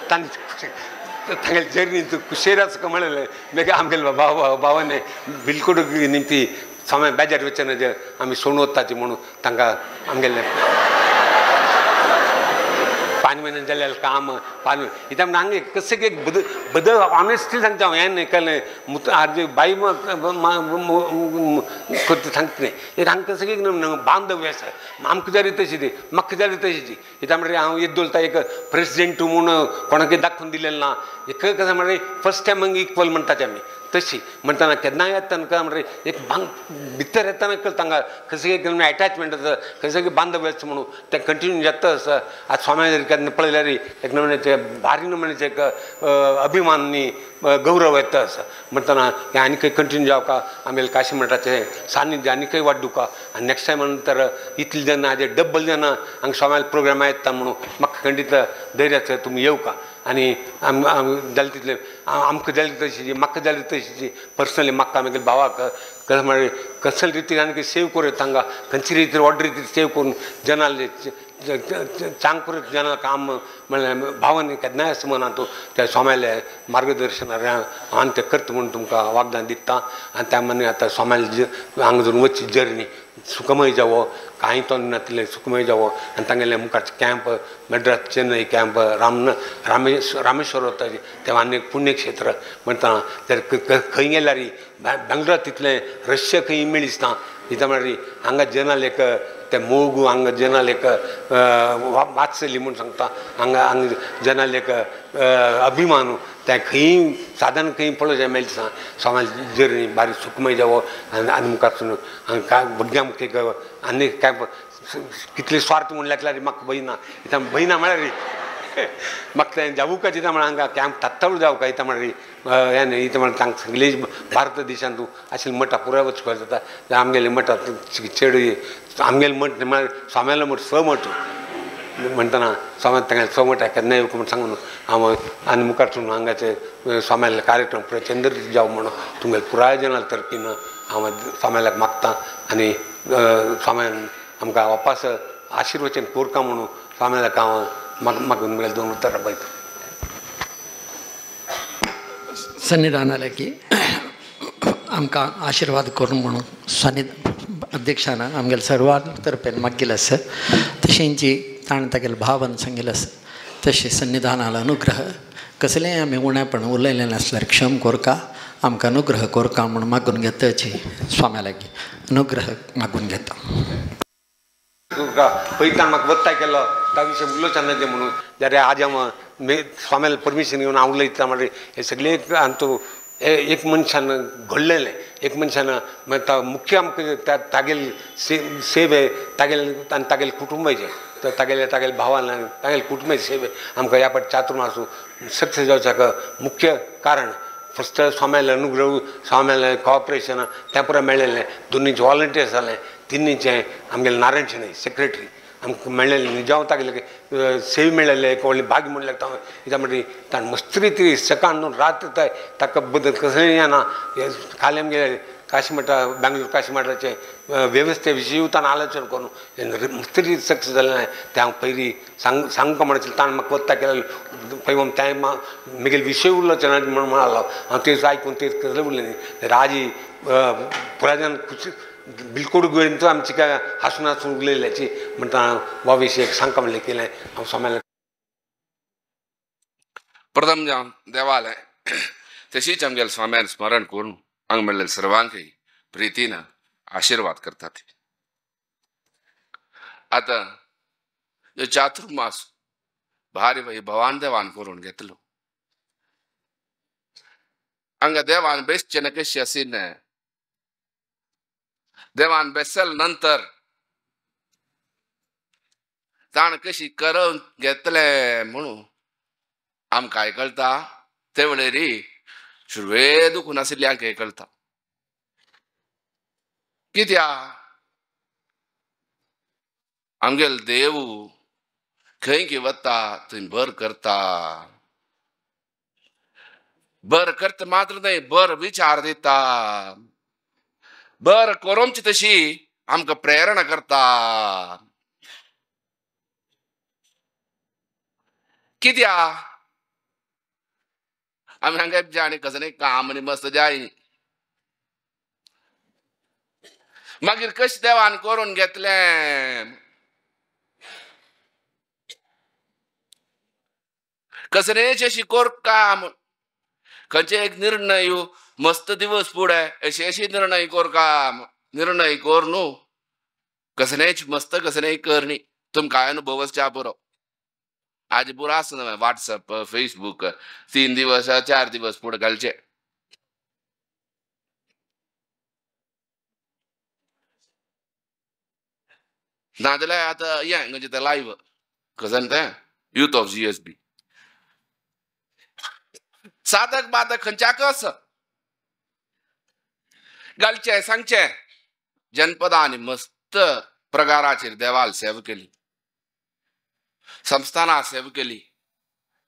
Speaker 4: तांगेले जर्नी तूं खुशेर आसा म्हणलें मागीर आमगेले भावाने बिलकूल निमती समय बेजार वचना जे आमी सोडून वताची म्हणून तांकां आमगेलें 5 म्हयने जाल्यार काम 5 म्हयने म्हणून हांगा कशें एक बदल ऑनेस्टली सांगता हांव हें न्हय कळ्ळें आज बाई करता सांगता न्ही एक हांगा कशें एक बांधव्य आसा आमकां जाली तशी ती म्हाका जाली तशी ती कित्याक म्हणल्यार हांव येद दवरता एक प्रेसिडेंट म्हूण कोणाकय दाखोवन दिलेलें ना एक कशें म्हणल्यार फर्स्ट टायम इक्वल म्हणटाचे आमी तशी म्हणटाना केन्नाय येतना म्हणल्यार एक भितर येतना कळटा तांकां कशें एक एटॅचमेंट आसा कशें एक बांधव्य आसा म्हणून तें कंटिन्यू जाता आसा आज स्वाम्या केन्ना पळयल्यार एक नमुन्याचे भारी नमुन्याचे एक अभिमान न्ही गौरव येता आसा म्हणटाना हें आनी खंय कंटिन्यू जावका आमगेले काशी मठाचें सान्निध्य आनी खंय वाडूका आनी नेक्स्ट टायम नंतर इतले जेन्ना हाजे डब्बल जेन्ना हांगा स्वाम्याल प्रोग्राम येता म्हणून म्हाका खंडीत धैर्य आसा तुमी येवका आनी जालें तितलें आमकां जाली तशी म्हाका जाली तशी पर्सनली म्हाका आमगेल्या भावाक कशें म्हळ्यार कसले रितीन आनी सेव करूं तांकां खंयचे रितीन ऑर्डर रितीन सेव करून जनाले चांग करून जनाला काम म्हणल्यार भावान केन्नाय आसा मना तूं त्या स्वाम्याले मार्गदर्शनार हांव तें करता म्हणून तुमकां वागदान दिता आनी त्या मनी आतां स्वाम्याले हांगा धरून वचची जर्नी सुखमय जावो कांय तोंड नातलें सुखमय जावो आनी तांगेले मुखारचे कॅम्प मद्रास चेन्नई कॅम्प रामेश्वर वताचे तें आनी एक पुण्यक्षेत्र म्हणटा खंय गेल्यार बेंगलोर तितलें रश्य खंय मेळीच ना कित्याक म्हळ्यार हांगा जनाल एक ते मोगू हांगा जनाल एक वात्सली म्हूण सांगता हांगा जनाल एक अभिमान तें खंय साधन खंय पळोवचें मेळटा सांग स्वाम्या जर्नी बारी सुखमय जावो आनी मुखारसून हांगा भुरग्यांक एक आनी काय कितले स्वार्थ म्हूण लेखल्यार म्हाका भंय ना कित्याक भंय ना म्हळ्यार म्हाका तें जावू काय चिंता म्हण हांगा कॅम्प तात्तावळ जावं काय म्हण हें इथं म्हण तांकां सगळे भारत देशांत तूं आशिल्ले मठा पुराय वचपाक जाता आमगेले मठांत चेड आमगेले मठ म्हळ्यार स्वाम्यालो मठ स मठ म्हणटना स्वाम्या तांगेले स मठ केन्ना येवंक म्हण सांगून हांव आनी मुखारसून हांगाचे स्वाम्याले कार्यक्रम प्रचंड जावं म्हणून तुमगेले पुराय जनाल तरफीन हांव स्वाम्याक मागतां आनी स्वाम्यान आमकां वापस आशिर्वचन कोरता म्हणून स्वाम्याक हांव मागून म्हळ्यार 2 उतरां पळयता.
Speaker 3: सन्निधानालाकी आमकां आशिर्वाद करून म्हणून अध्यक्षान आमगेले सर्वां तर्फेन मागिल्लें आसा तशेंची ताणें तागेले भावन सांगिल्लें आसा तशें सन्निधानाला अनुग्रह कसलेंय आमी उणेपण उलयलें नासल्यार क्षम कोरका आमकां अनुग्रह कोरका म्हणून मागून घेताची स्वाम्या लागीं अनुग्रह मागून घेता.
Speaker 4: पयतान म्हाका वत्ताय केलो त्या विशय उलोवचें म्हणून जाल्यार आज हांव स्वाम्याल परमिशन घेवन हांव उलयता म्हणजे हे सगळे तूं एक मनशान घडलेलें एक मनशान मुख्य आमकां तागेले सेवे तागेले आनी तागेले कुटुंबाचे तर तागेले भावान तागेले कुटुंबाचे सेवे आमकां ह्या फावटी चातूर आसूं सक्सेस जावच्याक मुख्य कारण फस्ट स्वाम्याले अनुग्रह स्वाम्याले कॉपरेशन त्या पुराय मेळ्ळेलें दोनीचे वॉलंटियर्स जालें तिनीचें आमगेले नारायण शेणै सेक्रेटरी आमकां मेळ्ळेलें निजांव तागेले सेवे मेळ्ळेले एक व्हडलें भाग्य म्हणलें हांव कित्याक म्हणजे ताणें मस्त रिती सकाळ न्हू रात ताका बद्दल कसलें येना खाली आमगे काशी मठा बेंगलोर काशी मठाचे वेवस्थे विशीं ताणें आलोचना करून मस्त रिती सक्सेस जालें तें हांव पयलीं सांगता म्हणून ताणें म्हाका वत्ता केलें पळय तें म्हगेले विशय उलोचना म्हणून म्हणालो हांव तेच आयकून तेच कसलें उरलें राजी पुराय खुशी बिलकूल गोंयचो आमची काय हांसून हांसून उलयल्याची म्हणटा हो विशय सांगता म्हणलें केलें हांव स्वाम्याक
Speaker 5: प्रथम जावन देवालय तशीच आमगेले स्वाम्यान स्मरण करून हांगा म्हणलेले सर्वांकय प्रितीन आशिर्वाद करतात. आता ह्यो चातुर्मास भारी वैभवान देवान करून घेतलो. हांगा देवान बेश्टें कशी आसीन देवान बेसल नंतर ताण कशी करून घेतले म्हणून आमकां आयकळटा ते वेळेर शुरवे दुखून आशिल्ल्यांक आयकळटा. कित्याक आमगेले देव खंय वता थंय बर करता. बर करता मात्र न्हय बर विचार दिता. बर करूंची तशी आमकां प्रेरणा करता. कित्याक आमी हांगा जाणी कसलें काम आनी मस्त जाय मागीर कशें देवान करून घेतलें कसलेंच अशी कोर काम खंयचे एक निर्णय मस्त दिवस फुडें अशी निर्णय कोर काम निर्णय कोर न्हू कसलेंच मस्त कसलेंय करनी तुमकां अनुभव आसच्या पुरो. आज पुरो आसना व्हॉट्सअप फेसबुक 3 दिवस 4 दिवस फुडें घालचे. नाजाल्यार आतां हें म्हणजे तें लायव्ह कसं तें यूथ ऑफ GSB साधक बाधक खंयच्याक घालचे सांगचे जनपदांनी मस्त प्रकाराचेर देवाल सेवा केली संस्थानां सेवा केली.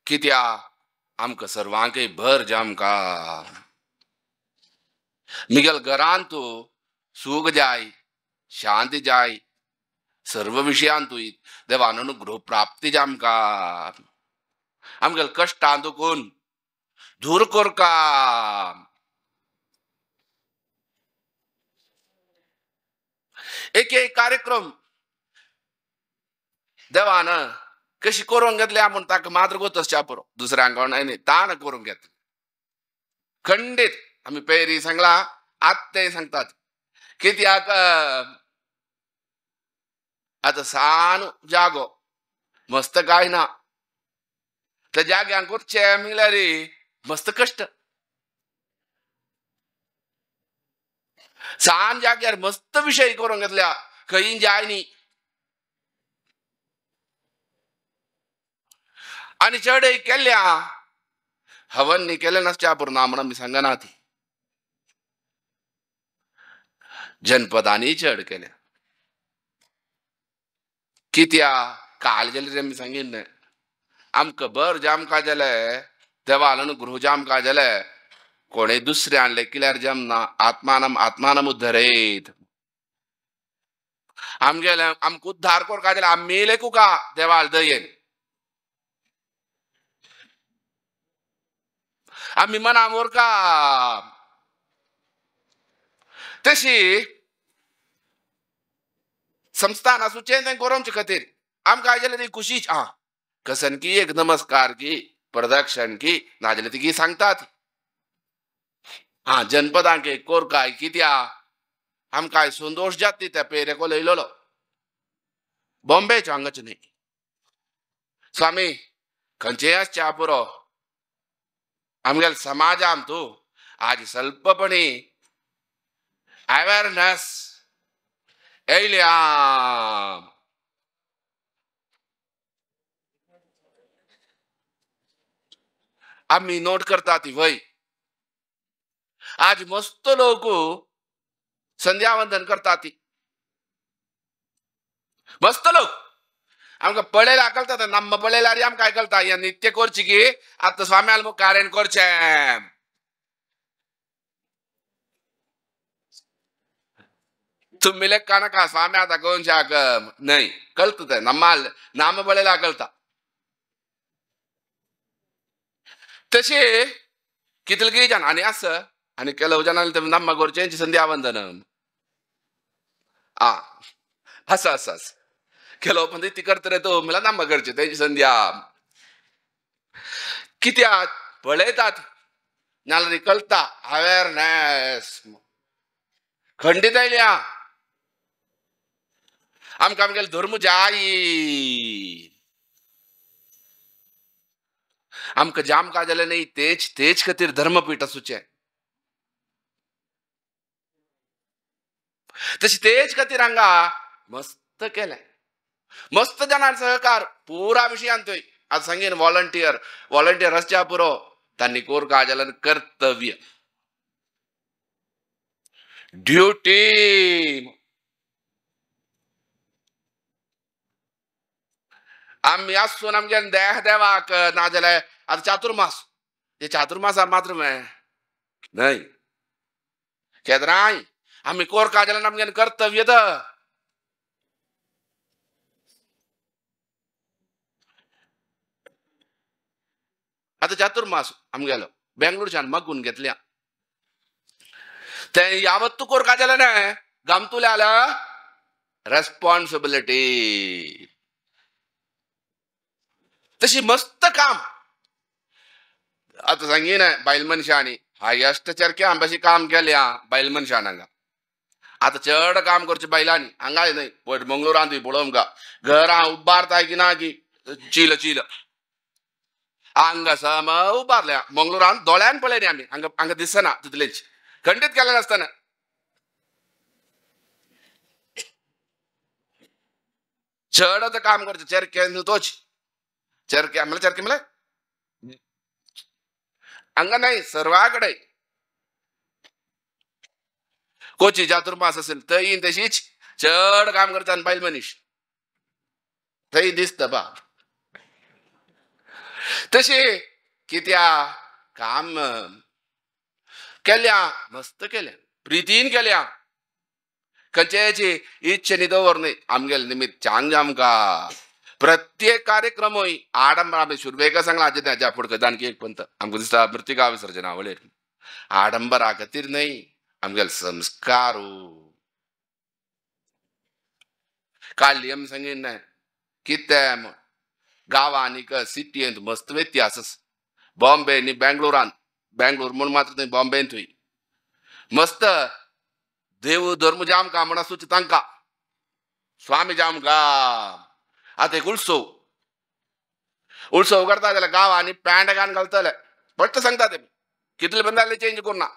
Speaker 5: कित्याक आमकां सर्वांकय भर जामका मिगेल घरांत तूं सूख जाय शांती जाय सर्व विशयांत देवान अनुग्रह प्राप्ती जामका आमगेल कश्टां दुखून दूर कोरका. एक कार्यक्रम देवान कशी करून घेतल्या म्हणून ताका मात्र गोतसच्या पुरो दुसऱ्यांक न्हय ताण करून घेतले. खंडीत आमी पयलीं सांगला आतां ते सांगतात. कित्याक आतां सान जागो मस्त काय ना त्या जाग्यांक करचे म्हळ्यार मस्त कष्ट. सान जाग्यार मस्त विशय करून घेतल्या खंय जाय न्ही. आणि चढई केल्या हवननी केले नसच्या पूर्ण म्हणून मी सांगना ती जनपदानी चढ केल्या कित्या काल गेले रे मी सांगेन आमक बर जाम का जालें देवालन गृह जाम का जालें कोणे दुसरे आणले किल्यार जमना आत्मानम उद्धरेत आम गेले आमक उद्धार कोर का जालें आम मेले कुका देवाल दयेन आम्ही मनावर का तशी संस्थान असू चेंज करूंचे खातीर आम काय जालें ती खुशीच कसन की एक नमस्कार की प्रदक्षिण की नाजाल्यार ती सांगतात जनपदांक एक कोर काय कित्या आम काय संतोष जाती त्या पेरेको लयलोलो बॉम्बेच्या हांगाच न्ही स्वामी खंयचेय आसच्या पुरो आमगेल समाजान तू आज स्वल्पपणी अवेअरनेस येयल्या आम्ही नोट करता ती वय आज मस्त लोक संध्यावंदन करता ती मस्त लोक आमकां पळयला कळटा नम्म पळयला आम काय कळटा या नित्य करची की आतां स्वाम्याल मुख कार्यान करचे तुम्ही लेख कानाका स्वामी आता गोंशाक नाही कळत नम्माल नाम पळयला कळटा तशे कितले जाण आनी आस आनी ಕೆಲವು ಜನ ನಮ್ಮ गोरचेंची संध्यावंदन असं ಕೆಲವು ಮಂದಿ ती करतले तो मला ನಮ್ಮ घरचे त्यांची संध्या कित्या पळयतात नाल्यार कळटा अवेअरनेस खंडीत आयल्या आमकां आमगेले धर्म जाय आमकां जाम का जालें न्ही तेच खातीर धर्मपीठ आसूचें तशी तेच खातीर हांगा मस्त केलें मस्त जाणांर सहकार पुरा विशयान थंय आज सांगेन व्हॉलंटियर आसच्या पुरो तांणी कोर का जाल्यार कर्तव्य ड्युटी आम्ही आसून आमगे देह देवाक नाजाल्यार आता चातुर्मास हे चातुर्मासा मात्र न्हय केदराय आम्ही कोर का जाल्यार आमगे कर्तव्य आता चातुर्मास आमगेलो बेंगळूरच्यान मगून घेतल्या ते यावत्तू कोर का जाल्यार न्हय गमतुले जाल्यार रेस्पॉन्सिबिलिटी तशी मस्त काम आता सांगीन बायल मनशांनी हायस्ट चरके आंब्याशी काम केल्या बायल मनशान हांगा आता चड काम करचे बायलांनी हांगा न्हय पट मंगळुरांत पळोवंक घरा उबारताय की ना की चील हांगा सम उबारल्या मंगळुरांत दोळ्यान पळयली आमी हांगा दिसना तितलेच खंडीत केलें नासतना चड आतां काम करचे चरके तोच चरके म्हळ्यार हांगा न्हय सर्वाकडे कोची चातुर्मास असेल थंय तशीच चड काम करता बायल मनीस थंय दिसता बा तशे कित्या काम केल्या मस्त केल्या प्रितीन केल्या खंयचेची इच्छा न्ही दवरनाय आमगेले निमित्त चांग आमकां प्रत्येक कार्यक्रम आडंबर आमी शुरवेगा सांगला हाज्या फुडके दानकी एक पंत आमकां दिसता मृतिका विसर्जना वळेर आडंबरा खातीर न्हय आमगेले संस्कार काडली आमी सांगीन कितें गांवांनी सिटींत मस्त व्यत्यास बॉम्बे न्ही बेंगळूर म्हूण मात्र थंय बॉम्बेन थंय मस्त देव धर्म जाम का म्हण आसूच तांकां स्वामी जाम गा आता एक उत्सव करता जाल्यार गांवांनी पॅन्ट घालतले बट सांगता ते कितले बंदाले चेंज करना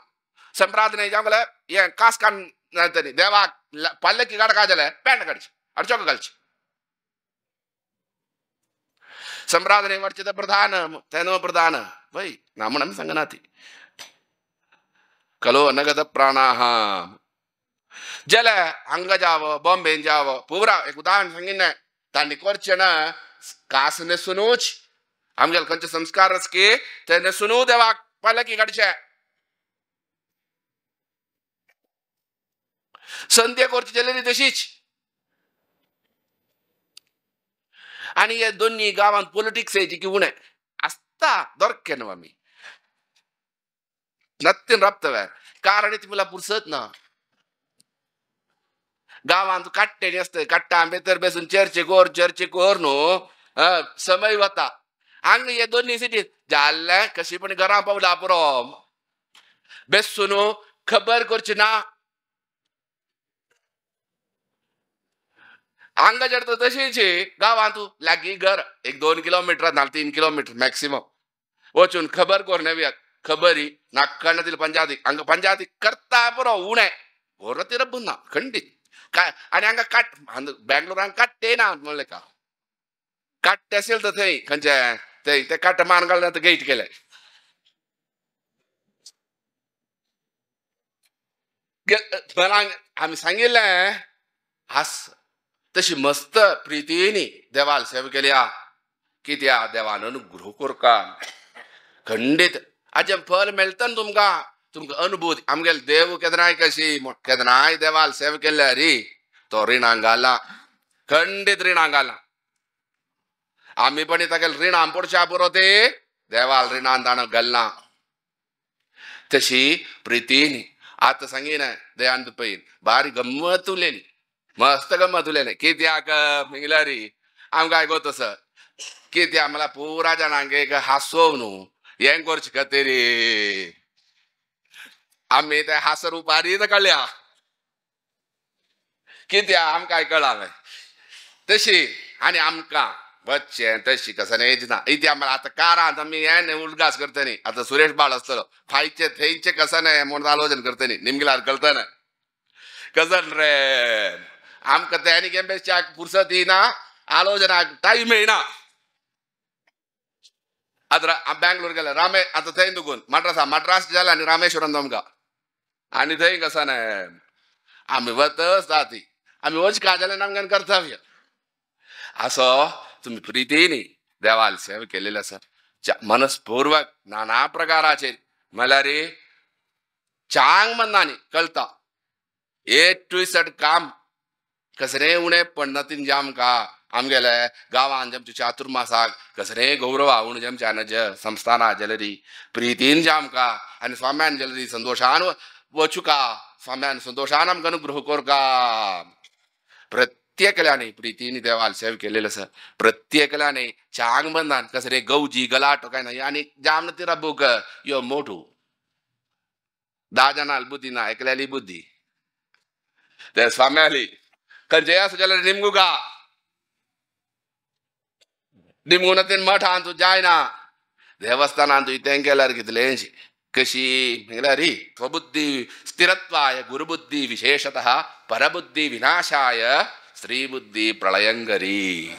Speaker 5: संप्रार्थना जाम जाल्यार हे कास कान घालतली देवाक पाल्लेकी गाड काय जाल्यार पॅन्ट काडची आनी चोक घालची संप्रादने वर्चित प्रधान तेनो प्रधान भाई नामणम संगनाती कलो नगद प्राणाः जल अंग जाव बॉम्बे जाव पूरा एक उदाहरण सांगितलं त्यांनी वर्चन कासने सुनूच आमगेल कंच संस्कार के त्याने सुनू देवा पालकी कडचे संध्या कोरची जलेली तशीच आणि या दोन्ही गावांत पॉलिटिक्स यायची की उणे असता दొరके ना मी नत्तीन रप्तव्या कारण ती मला पुरसत ना गावांत काट्टे असते काट्टा आंबे तर बेसून चर्चे कोर नो समय होता अंग या दोन्ही सिटीत जाल्ल्या कशी पण घरा पावला पुरो बेसून खबर करची ना अंग जर तर तशीच गावांत लागी घर 1-2 किलोमीटर ना 3 किलोमीटर मॅक्सिमम वचून खबर कोरणे खबरी नागकर्णातील पंचायती अंग पंचायती करता पुरो उणे गोर ती रब्बून ना खंडित काय आणि अंगा काट बँगलोर काट्टे ना म्हणले का काट्टे असेल तर थंय खंयचे ते काट मान घालून आता गेट केलंय आम्ही सांगितलंय हास तशी मस्त प्रीतीने देवाल सेवा केल्या की त्या देवान अनुग्रह कोरका खंडित आज फल मेळतं तुमका अनुभूती आमगेल देव केदनाय कशी केदनाय देवाल सेवा केल्या रे तो रिणांगाला खंडित रिणांगाला आम्ही पण तागेल ऋण आंपोडच्या पुरो ते देवाल रिणान दाण घालना तशी प्रीतीने आता सांगीन दयांत पैन बारी गम्मत उलेली मस्त गम्मत उलेली कित्याक मिगलारी आमकां गोतस कित्या मला पुरा जाणांगे हासोव न्हू हें करची खातीर आमी ते हास रुपारी कळ्ळ्या कित्या आमकां कळालें तशी आनी आमकां बच्चे तशी कसं नाही ना इथे आम्हाला आता कारांत आम्ही हे उलगास करते नी आता सुरेश बाळ असतलो फायचे थंयचे कसं नाही म्हणून आलोचन करते नी निमगिलार कळतं ना कजन रे आमकां त्यांनी गेम्बेच्या फुर्सत येना आलोचनाक टाइम येना आता बँगलोर गेले रामे आता थंय दुखून मद्रास जाला आनी रामेश्वरम आमकां आनी थंय कसं नाही आम्ही वतच जाती आम्ही वच का जाल्यार आमकां कर्तव्य असो तुम्ही प्रीतीने देवाल सेवा केलेलं आसा मनस्पूर्वक नाना प्रकाराचे मला रे चांग मनानी कळता ए टू झेड काम कसरे उणे पडणतीन जे आमकां आमगेले गांवांत जे आमच्या चातुर्मासाक कसरे गौरव आवून जे आमच्या नज संस्थाना जलरी प्रीतीन जे आमकां आनी स्वाम्यान जलरी संतोषान वचुका स्वाम्यान संतोषान आमकां अनुग्रह कोरका प्रत्येकल्याने प्रीतीने देवाल सेवा केलेलं आसा प्रत्येकल्याने चांग बंदान कसरे गौजी गलाट काय नाही आणि जामन तिरा बुक यो मोठू 10 जणांल बुद्धी ना एकल्याली बुद्धी ते स्वाम्याली खंयचे असो जाल्यार निमगुगा निमगुणातीन मठ तू जायना देवस्थानान तू इतें केल्यार कितलेंशी कशी म्हळ्यार री स्वबुद्धी स्थिरत्वाय गुरुबुद्धी विशेषतः परबुद्धी विनाशाय स्त्रीबुद्धी प्रलयंकरी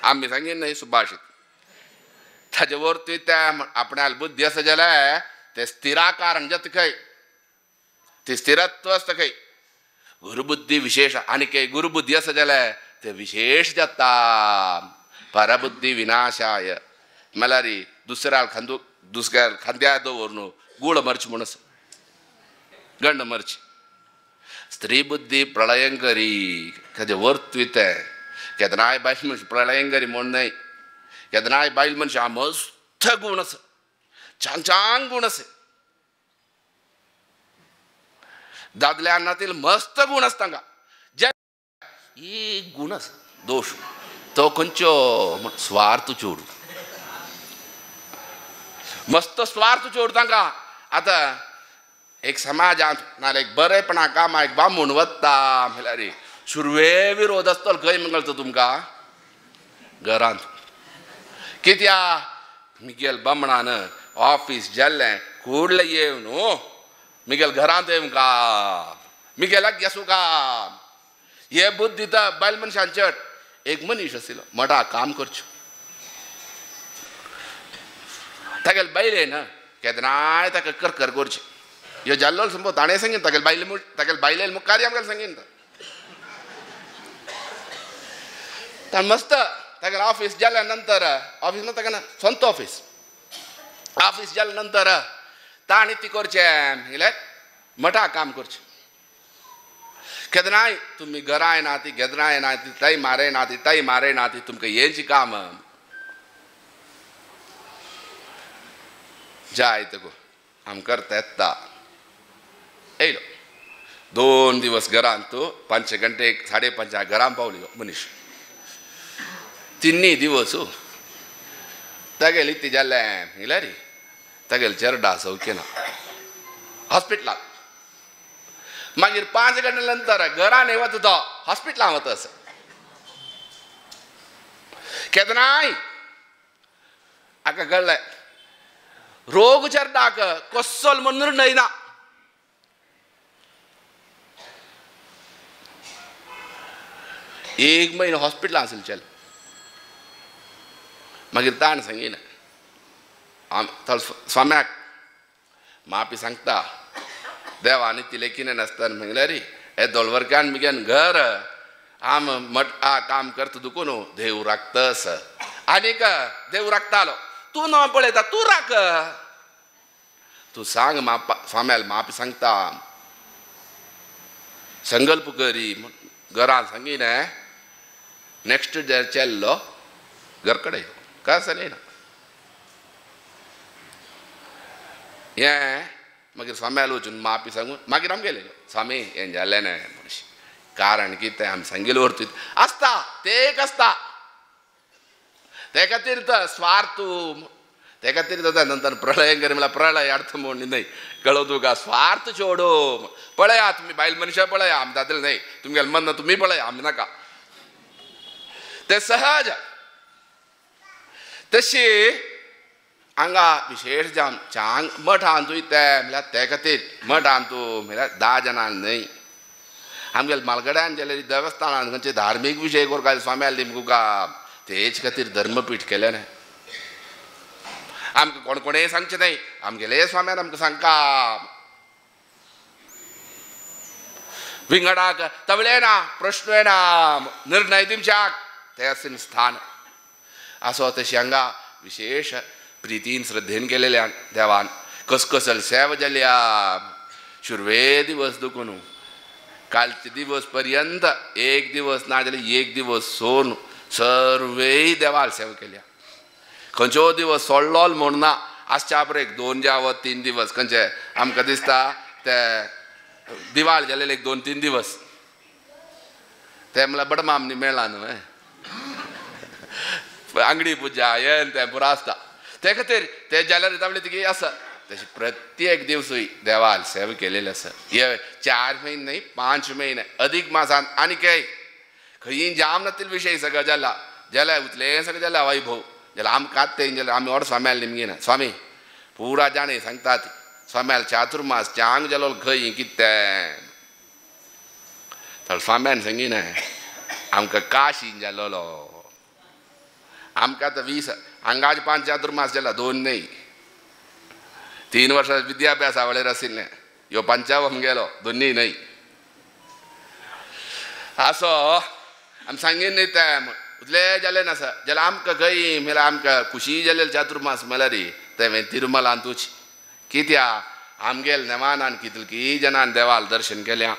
Speaker 5: आम्ही सांगीन नाही सुभाषित ताजे वरती त्या आपणाल बुद्धी असं जाल्यार ते स्थिराकार जत खंय ते स्थिरत्व असतं खंय गुरुबुद्धी विशेष आणि काही गुरुबुद्धी असं जाल्यार ते विशेष जाता परबुद्धी विनाशाय मला रे दुसऱ्या खांद्यार दवरून गूळ मर्च म्हणून गंड मर्च स्त्री बुद्धी प्रलयंकरी कधी वर्तविते केदनाय बायल मनुष्य प्रलयंकरी म्हण नाही केदनाय बायल मनुष्य हा मस्त गुण आसा छान छान गुण आसा दादल्यांनातील मस्त गुण आसता जे ही गुण आसा दोष तो खंयच्यो स्वार्थ चोड मस्त स्वार्थ चोड तांकां आता एक समाजांत नाल्यार एक बरेपणा कामां एक बामूण वत्ता म्हळ्यार सुरवे विरोध आसतलो खंय म्हणटा तुमकां घरांत कित्या मिगेल बामणान ऑफिस जाल्लें कुडले येव न्हू मिगेल घरांत येवं का मिगेलाक गेसू का हे बुद्धी तर बायल मनशांचेर एक मनीस आशिल्लो मठा काम करचो तागेले बायले ना केदनाय ताका कर करचें ह्यो जाल्लो संभव ताणें सांगीन तागेले बायले मुखारी आमकां सांगीन मस्त तागेलें ऑफिस जाल्या नंतर ऑफिस ना ताका स्ವಂತ ऑफिस जाल्या नंतर ताणें ती करचें म्हळ्यार मठा काम करचें केदनाय तुमी घरा येना ती गेदरा येना ती टाय मारयना ती टाय मारयना ती तुमकां हेंची काम जाय तगो आमकां येता येयलो 2 दिवस घरांत तूं 5 गंटेक 5:30 घरां पावलो मनीस 3 दिवस तागेली ती जाल्लें म्हळ्यार तागेले चेरडा सौख्य ना हॉस्पिटलांत मागीर 5 गंटे नंतर घरान वता तो हॉस्पिटलांत वता केदनाय हाका कळ्ळें रोग चेरडाक कसलो म्हूण निर्णय ना एक म्हयनो हॉस्पिटलांत आशिल्ले मागीर ताणें सांगिना स्वाम्याक मापी सांगता देवानी तिले कितें नासतना म्हळ्यार हे दोलवरक्यान मिगेन घर आम मठ काम करता दुखून देव राखतस आनीक देव राखतालो तूं न पळयता तूं राख तूं सांग स्वाम्याल मापी सांगता संकल्प करी घरान सांगीन नेक्स्ट डे चेल्लो घर कडेन काय सांगना हें मागीर स्वाम्याल वचून मापी सांगून मागीर आमी गेले स्वामी हें जालें न्हय म्हणून कारण कितें आमी सांगिल्लें व्हरता आसता ते एक आसता ते खातीर स्वार्थ ते खातीर नंतर प्रलय करी म्हळ्यार प्रलय अर्थ म्हणून न्हय कळो तुका स्वार्थ चोडो पळया तुमी बायल मनशां पळया आमी दादले न्हय तुमगेलें मन तुमी पळया आमी नाका ते सहज तशी हांगा विशेष जावन चांग मठ आंतू ते म्हळ्यार ते खातीर मठ आंतू म्हळ्यार 10 जाणां न्हय आमगेले मालगड्यान जाल्यार देवस्थानान खंयचे धार्मीक विशय करपाक स्वाम्याल तुका तेच खातीर धर्मपीठ केलें न्हय आमकां कोण कोणेय सांगचें न्हय आमगेले स्वाम्यान आमकां सांगता विंगडाक तवळे ना प्रश्न येना निर्णय दिवच्याक ते आसीन स्थान असो तशी हांगा विशेष प्रितीन श्रद्धेन केलेल्या देवान कसकसल सेवा जाल्या शुरवे दिवस दुखून कालचे दिवस पर्यंत एक दिवस ना जाल्यार एक दिवस सोन सर्वे देवाल सेवा केल्या खंयच्यो दिवस सोडलो म्हूण ना आसच्या बरें 2 जावं 3 दिवस खंयचे आमकां दिसता ते दिवाळ जालेले एक 2-3 दिवस ते म्हळ्यार बडमाम मेळना न्हू अंगडी पुजा हें तें पुरो आसता ते खातीर ते जाल्यार तावले तिगे आसा तशी प्रत्येक दिवसूय देवाल सेवा केलेली आसा हे 4 म्हयने न्हय 5 म्हयने अदीक मासांत आनी खंय जाम नातील विशय सगळं जाल्यार उतले सगळें जाल्यार वैभव जाल्यार आमकां तें जाल्यार आमी व्हर स्वाम्याल निमगेना स्वामी पुरा जाणे सांगतात स्वाम्याल चातुर्मास चांग जालो खंय कितें तर स्वाम्यान सांगीन आमकां काशी जालोलो आमकां आतां 20 हांगाचे 5 चातुर्मास जाला 2 न्हय 3 वर्सां विद्याभ्यासा वेळेर आशिल्लें ह्यो 5वां गेलो 2 न्हय असो आमी सांगीन न्हय तें उतले जालें नासा जाल्यार आमकां खंय म्हळ्यार आमकां खुशी जालेले चातुर्मास म्हळ्यार तें तिरुमलांत तुजी कित्याक आमगेल नेमानान कितली जाणांन देवाल दर्शन केल्या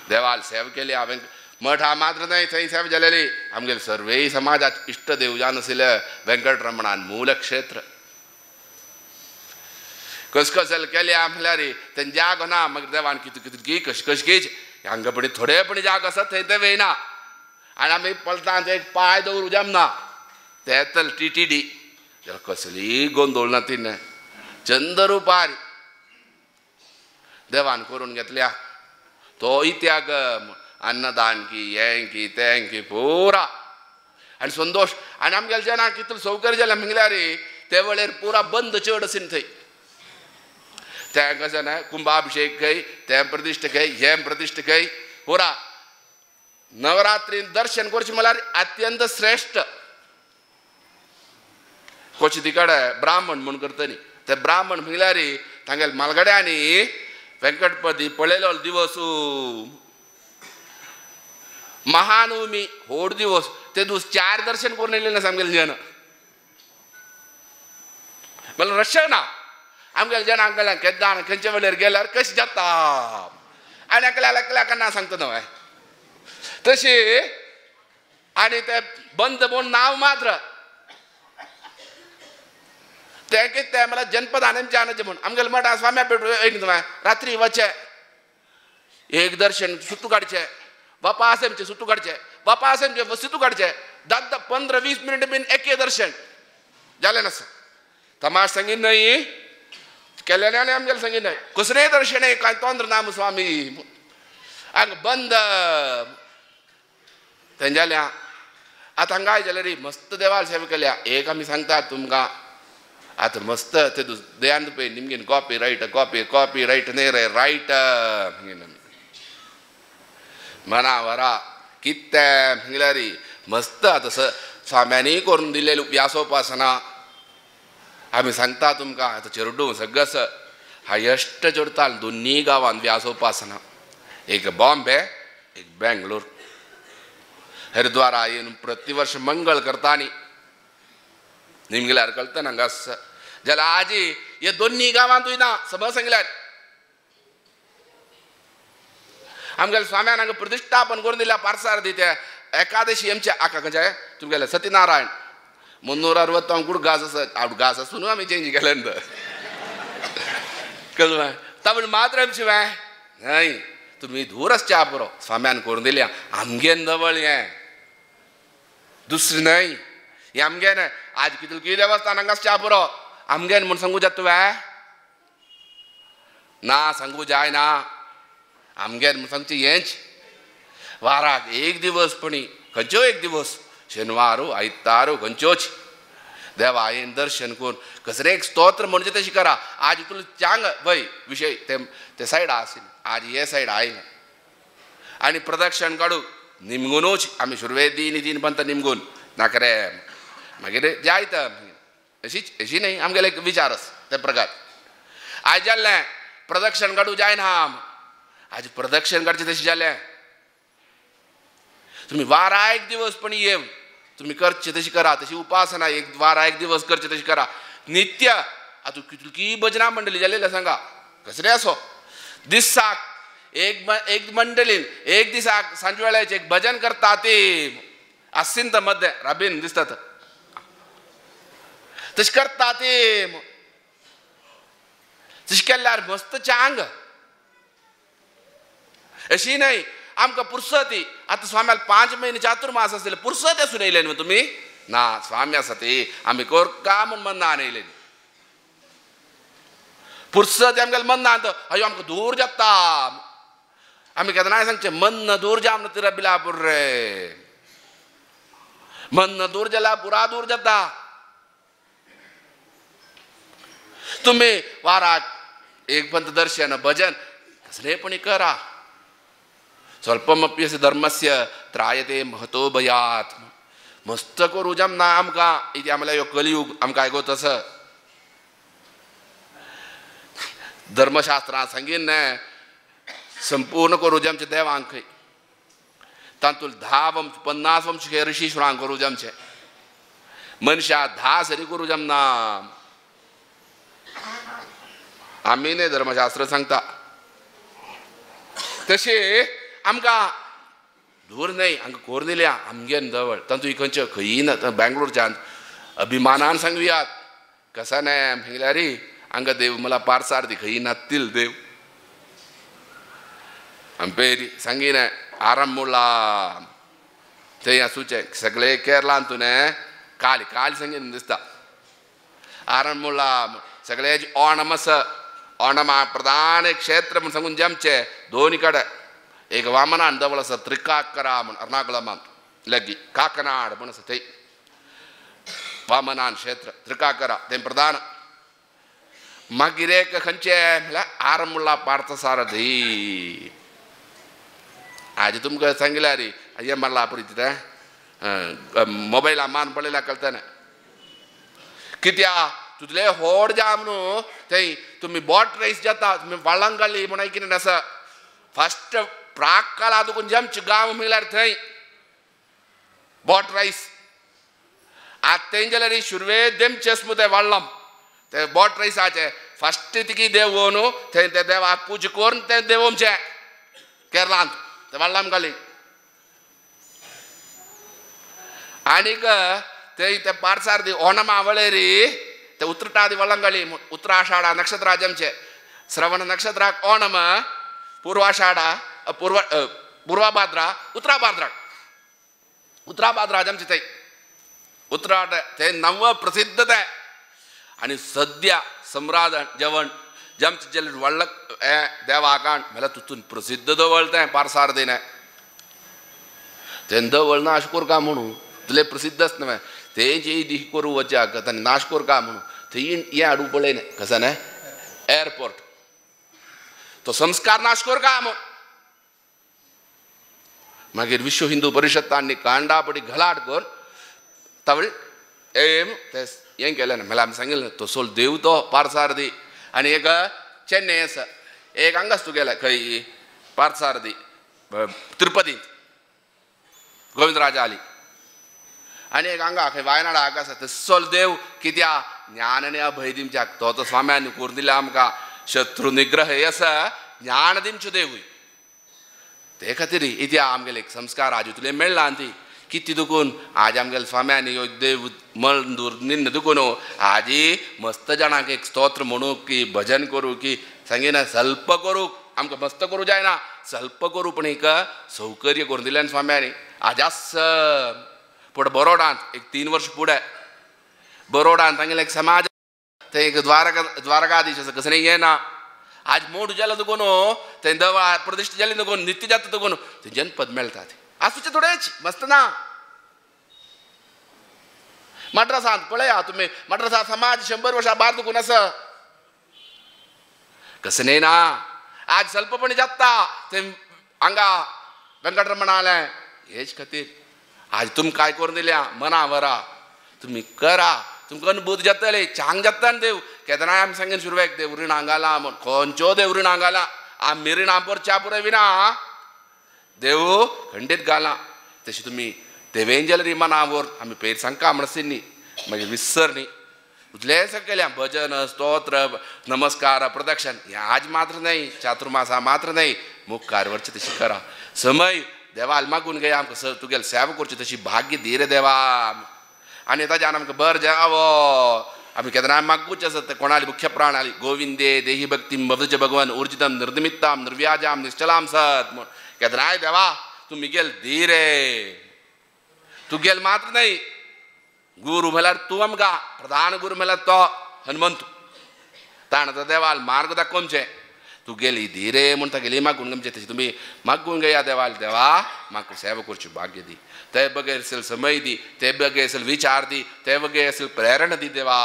Speaker 5: देवाल सेवा केल्या हांवें मठा मात्र न्हय थंय सेवा जालेली आमगेले सर्वेय समाजात इश्ट देव जावन आशिल्ले वेंकटरमणान मूल क्षेत्र कसकसल केल्या म्हळ्यार तें जागो ना मागीर देवान कितकी कशकीच हांगा पण थोडेपणी जाग आसा थंय ते वेयना आनी आमी पलतांत एक पांय दवरूं जमना ते तर TTD जाल्यार कसली गोंदळ ना तिने चंद्ररुपार देवान करून घेतल्या तो इत्याग अन्नदान की हें की तें की पुरा आनी संतोश आनी आमगेले जाणां कितले सौकर्य जालें म्हळ्यार ते वेळेर पुरा बंद चड आशिल्लें थंय तें कशें न्हय कुंभाभिशेक खंय तें प्रतिश्ठ खंय हें प्रतिश्ठ खंय पुरा नवरात्री दर्शन करचे म्हळ्यार अत्यंत श्रेष्ठ. कोच तिकडे ब्राह्मण म्हूण करतली ते ब्राह्मण म्हळ्यार तांगेले मालगड्यांनी वेंकटपती पळयलो दिवस महानवमी व्हड दिवस ते दीस 4 दर्शन करून येयले ना आमगेले जन. म्हणल्यार रश ना आमगेले जनांक गेल्यार केदार खंयच्या वेळार गेल्यार कशें जाता आनी एकल्या सांगता न्हय तशी. आनी ते बंद म्हूण नांव मात्र ते कितें म्हळ्यार जनपदानाचे म्हूण आमगेले मठा स्वाम्या पेट रात्री वचे एक दर्शन सुट्टू काडचे बापासेमचे सुट्टू काडचे बापासेमचे सुट्टू काडचे 10-15-20 मिनट बीन एके दर्शन जालें नासा. तमाश सांगीन न्हय केलेले आनी आमगेले सांगीन न्हय कसलेय दर्शन कांय तोंद्र ना स्वामी हांगा बंद तेंजाल्या. आतां हांगा आयजले रे मस्त देवाल सेवा केल्या. एक आमी सांगतात तुमकां आतां मस्त ते दयान पळय निमगेन कॉपी रायट न्हय रे रायट मना वरा कितें म्हळ्यार मस्त आतां स्वाम्यांनी करून दिलेली व्यासोपासना आमी सांगता तुमकां. आतां चेरडू सगळस हायस्ट चडताल दोनी गांवांत व्यासोपासना. एक बॉम्बे एक बेंगलोर हरिद्वारा येवन प्रतिवर्ष मंगळ करता न्ही निमगेल्यार कळटा हांगा जाल्यार आजी हे दोनी गांवांतूय ना समज सांगल्यार आमगेले स्वाम्यान हांगा प्रतिश्ठापन करून दिल्या पार्सार दिते एकादशी आमचे आका खंयचे तुमगेले सत्यनारायण 360 घास आसा घास आसून आमी चेंज केले कळ्ळें तमिळ मात्र आमचे न्हय तुमी दूर आसच्या पुरो स्वाम्यान करून दिल्या आमगेन जवळ हें दुसरें न्हय हें आमगेन आज कितें देवस्थान हांगा आसच्या पुरो आमगेन म्हूण सांगू जाता तुवें ना सांगू जायना आमगेन म्हूण सांगचें हेंच वाराक एक दिवस पणी खंयच्यो एक दिवस शेनवारू आयतारू खंयच्योच देवा येवन दर्शन करून कसलें एक स्तोत्र म्हणजे तशें करा. आज तुला चांग वय विशय ते सायडा आसले आज हे सायड आयले आनी प्रदक्षिण काडून निमगुनूच आमी शुरवेद तीन पंत निमगून नाका रे मागीर जायता अशी न्ही आमगेले एक विचार आसा ते प्रकार. आयज जाल्लें प्रदक्षिण काडूं जायना आज प्रदक्षिण काडचें तशें जालें तुमी वारा एक दिवस पण येवन तुमी करचें तशी करा. तशी उपासना एक वारा एक दिवस करचें तशी करा. नित्य आतां कितली भजनां मंडळी जालेल्या सांगा कसले असो दिसाक एक मंडळीन एक दिसाक सांजे वेळाचें एक भजन करता ते आसिंत मध्ये राबीन दिसतात तशें करता ते तशें केल्यार मस्त चांग अशी न्हय आमकां पुरसती. आतां स्वाम्याक 5 महिने चातुर्मास आसले पुरसत आसून येयले न्हू तुमी ना स्वामी आसा ती आमी कोरका म्हूण मन्नान येयले पुरसत आमगेले मन्नान अयो आमकां दूर जाता आमी केन्नाय सांगचें मन्न दूर जाम ना तिरा बिलापूर रे मन्न दूर जाला पुरा दूर जाता. तुमी वाराक एक पंत दर्शन भजन कसलेपणी करा. स्वल्पमप्यस्य धर्मस्य त्रायते महतो भयात् मस्त करूं जमना आमकां इथे आमला ह्यो कलियूग आमकां आयको तसं धर्मशास्त्रांत सांगिन संपूर्ण करूं जमचे देवांक तातूंत 10 वंश 50 वंश ऋषीश्वरांक करूं जमचे मनशा 10 सरी करूं जमना. आमी न्ही धर्मशास्त्र सांगता तशें आमकां दूर न्हय हांगा कोर दिल्या आमगेन जवळ तातूंत खंयचे खंयी ना बेंगलोरच्यान अभिमानान सांगुयात कसा न्हय म्हळ्यार हांगा देव मला पार्सार दी खंयी नातील देव आमी पयलीं सांगीन आरंबुला थंय आसूचे सगळे केरळांतून काल सांगीन दिसता आरंबुला सगळे ओणमस ओणमा प्रधान क्षेत्र म्हूण सांगून जमचे दोनी कडेन एक वामनान देवळ आसा त्रिकाकरा म्हूण एर्नाकुलमांत लगी काकनाड म्हूण आसा थंय वामनान क्षेत्र त्रिकाकरा तें प्रधान मागीर एक खंयचे म्हळ्यार आरंबुला पार्थसारथी आज तुमकां सांगल्यार ये मला परिचित मोबाईल मान पडलेला कळताना कित्या तुझले होड जाम न्हू थंय तुम्ही बोट रेस जाता तुम्ही वळंगाली म्हणून कितें आसा फस्ट प्राक काला तुकून जमचे गांव मिळाल्यार थंय बोट राईस आतां तें जाल्यार शुरवे देमचे आसमू ते वळम ते बोट राईसाचे फस्ट तिकी देव न्हू थंय ते देवाक पूज करून ते देवोमचे केरळांत ते वळम घाली आनीक ते पार्सार दी ओणमा वळेरी ते उत्रटादी वळंगाली उत्तराषाढा नक्षत्र जमचे श्रवण नक्षत्राक ओणम पूर्वाषाढा पूर्वाभाद्रा उत्तराभाद्रा जमचे थंय उत्तराट ते नव प्रसिद्ध ते आनी सद्या सम्राट जेवण जमचे जेल वळक हे देवाकांड म्हळ्यार तुतून प्रसिद्ध दवळ तें पार्सार दिने तें दवळ नाश कोरका म्हणून तुले प्रसिद्ध आसना तेंची दी करूं वचाक तांणी नाश कोरका म्हणून थंय हें हाडूं पळयलें कसा न्हय एअरपोर्ट तो संस्कार नाश कोरका म्हणून मागीर विश्व हिंदू परिशद तांणी कांडापडी घलाट कर तवळ एम ते हें केलें म्हळ्यार आमी सांगिल्लें तो सोल देव तो पार्सार दी आनी एक चेन्नई आसा एक हांगाच तूं गेला खंय पार्सार दी तिरुपतींत गोविंदराजा आली आनी एक हांगा खंय वायनाडा हाका आसा ते सोल देव कित्या ज्ञान आनी अभय दिवच्याक तो स्वाम्यांनी करून दिला आमकां शत्रू निग्रह हे आसा ज्ञान दिवचो देवूय ते खातीर इतिहा आमगेले एक संस्कार आज तुले मेळ्ळा ती किती दुखून आज आमगेले स्वाम्यांनी ह्यो देव मळ दूर निन्न दुखून आजी मस्त जाणांक एक स्तोत्र म्हणू की भजन करूं की सांगिना स्वल्प करूं आमकां मस्त करूं जायना स्वल्प करूं पूण एक सौकर्य करून दिलें स्वाम्यांनी आजास पुढे बरोडांत एक 3 वर्ष पुढे बरोडांत तांगेले एक समाज थंय एक द्वारकाधीश आसा कसं येना आज मोठ जालें दुखून थंय देवा प्रतिश्ठ जालें दुखून नित्य जाता दुखून थंय जनपद मेळटात आसूचे थोडेच मस्त ना मद्रासांत पळया तुमी मद्रासा समाज 100 वर्सां भायर दुखून आसा कसं नाही ना आज स्वल्पपणी जाता थंय हांगा वेंकटरमण आलें हेच खातीर आज तुमकां काय करून दिल्या मना वरा तुमी करा तुमकां अनुभूत जातले चांग जाता देव केदनाय आमी सांगेन सुरवेक देव रीण हांगाला म्हण खंयच्यो देव रीण हांगाला आमी रीण आमपर च्या पुरविना देव खंडीत घाला तशी तुमी देवेन जाल्यार मनावर आमी पयर सांगता म्हणसिनी मागीर विसर न्ही उतले केल्या भजन स्तोत्र नमस्कार प्रदक्षिण हे आज मात्र नाही चातुर्मासा मात्र नाही मुखार वरचे तशी करा समय देवाल मागून घे आमकां तुगेले सेवा करची तशी भाग्य दी रे देवा आनी ताच्यान आमकां बर जावो आमी केदनाय मागूच आसत ते कोणाली मुख्य प्राण आली गोविंदे देही भक्तीम भवज भगवान ऊर्जितम निर्निमित्ताम निर्व्याजाम निश्चलाम सत म्हण केदनाय देवा तूं मिगेल दी रे तुगेल मात्र नाही गुरू म्हळ्यार तूं आमकां प्रधान गुरू म्हळ्यार तो हनुमंत ताणें तो देवाल मार्ग दाखोवचें तुगेली धीरे म्हूण तागेली मागून गमचे तशी तुमी मागून घेया देवाल देवा म्हाका सेवा करची भाग्य दी ते बगैर असेल समय दी ते बगैर असेल विचार दी ते बगैर असेल प्रेरणा दी देवा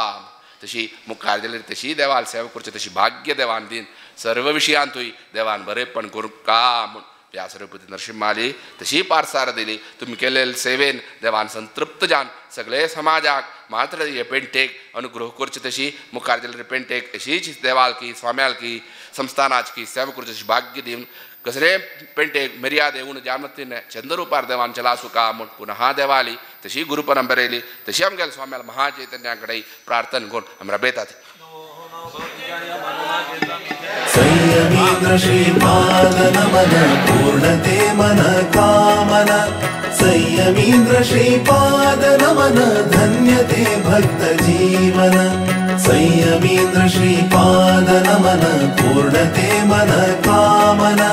Speaker 5: तशी मुखार जाल्यार तशी देवाल सेवा करची तशी भाग्य देवान दीन सर्व विशयांतूय देवान बरेपण करूं का म्हूण व्यासरूपती नरसिंहाली तशी पार्सार दिली तुमी केलेले सेवेन देवान संतृप्त जावन सगळे समाजाक मात्र हे पेंटेक अनुग्रह करचे तशी मुखार जाल्यार पेंटेक अशीच देवाल की स्वाम्याल की संस्थानाची की सेवा करची तशी भाग्य दिवन कसरे पेंटेक मर्याद येवन जामतीन चंद्ररूपार देवान चलासू का म्हूण पुनः देवाली तशी गुरु परंपरेली तशी आमगेले स्वाम्याल महाचैतन्या कडेन प्रार्थना करून आमी राबयतात
Speaker 6: संयमींद्र श्रीपाद नमन पूर्णते मन कामना संयमींद्र श्रीपाद नमन धन्यते भक्त जीवन संयमींद्र श्रीपाद नमन पूर्णते मन कामना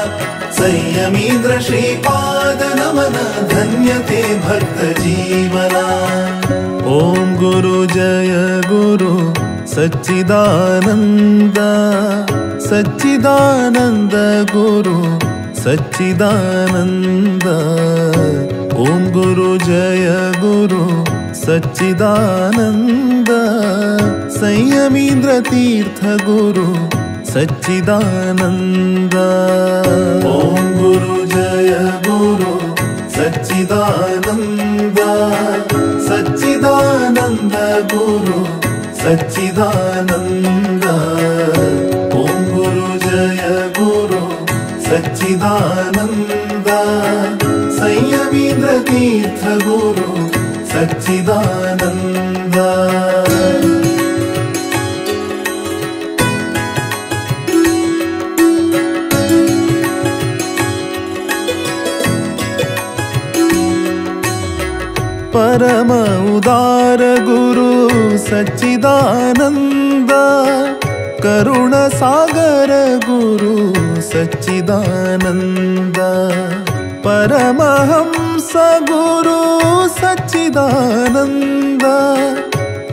Speaker 6: संयमींद्र श्रीपाद नमन धन्यते भक्त जीवना ओम गुरु जय गुरु सच्चिदानंद सच्चिदानंद गुरु सच्चिदानंद ओम गुरु जय गुरु सच्चिदानंद संयमींद्र तीर्थ गुरु सच्चिदानंद ओम गुरु जय गुरु सच्चिदानन्द सच्चिदानन्द गुरु सच्चिदानन्द ॐ गुरु जय गुरु सच्चिदानन्द संयमीन्द्र तीर्थ गुरु सच्चिदानन्द परम उदार गुरु सच्चिदानन्द करुण सागर गुरु सच्चिदानन्द परमहंस गुरु सच्चिदानन्द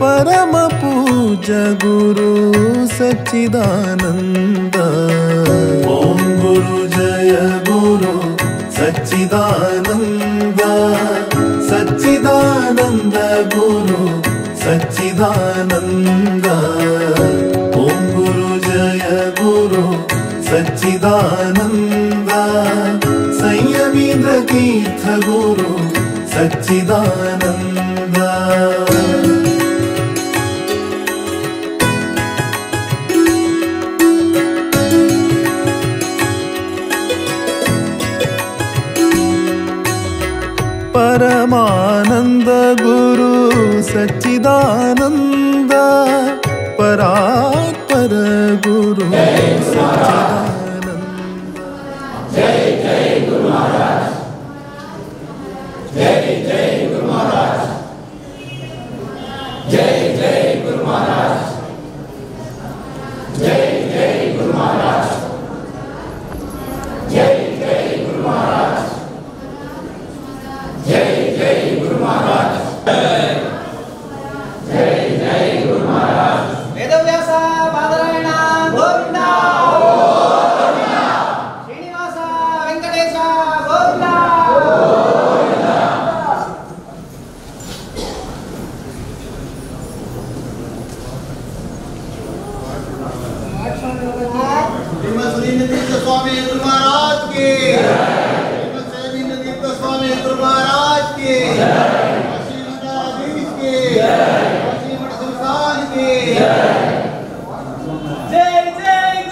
Speaker 6: परम पूज्य गुरु सच्चिदानन्द ॐ गुरु जय गुरु सच्चिदानन्द सच्चिदानन्द गुरु सच्चिदानन्द ॐ गुरु जय गुरु सच्चिदानन्द संयमीन्द्र तीर्थ गुरु सच्चिदानन्द परमानंद गुरु सच्चिदानंद परात्पर गुरु सच्चिदानंद जय जय गुरु महाराज जय जय गुरु महाराज जय जय गुरु महाराज जय जय गुरु महाराज जय जय गुरु महाराज जय जय गुरु महाराज जय जय गुरु महाराज वेदव्यास बादरायण गोविंद श्रीनिवास वेंकटेश गोविंद
Speaker 7: सुरेंद्र तीर्थ स्वामी गुरु महाराज की स्वामी गुरु महाराज की संस्थान की जय जय गुरु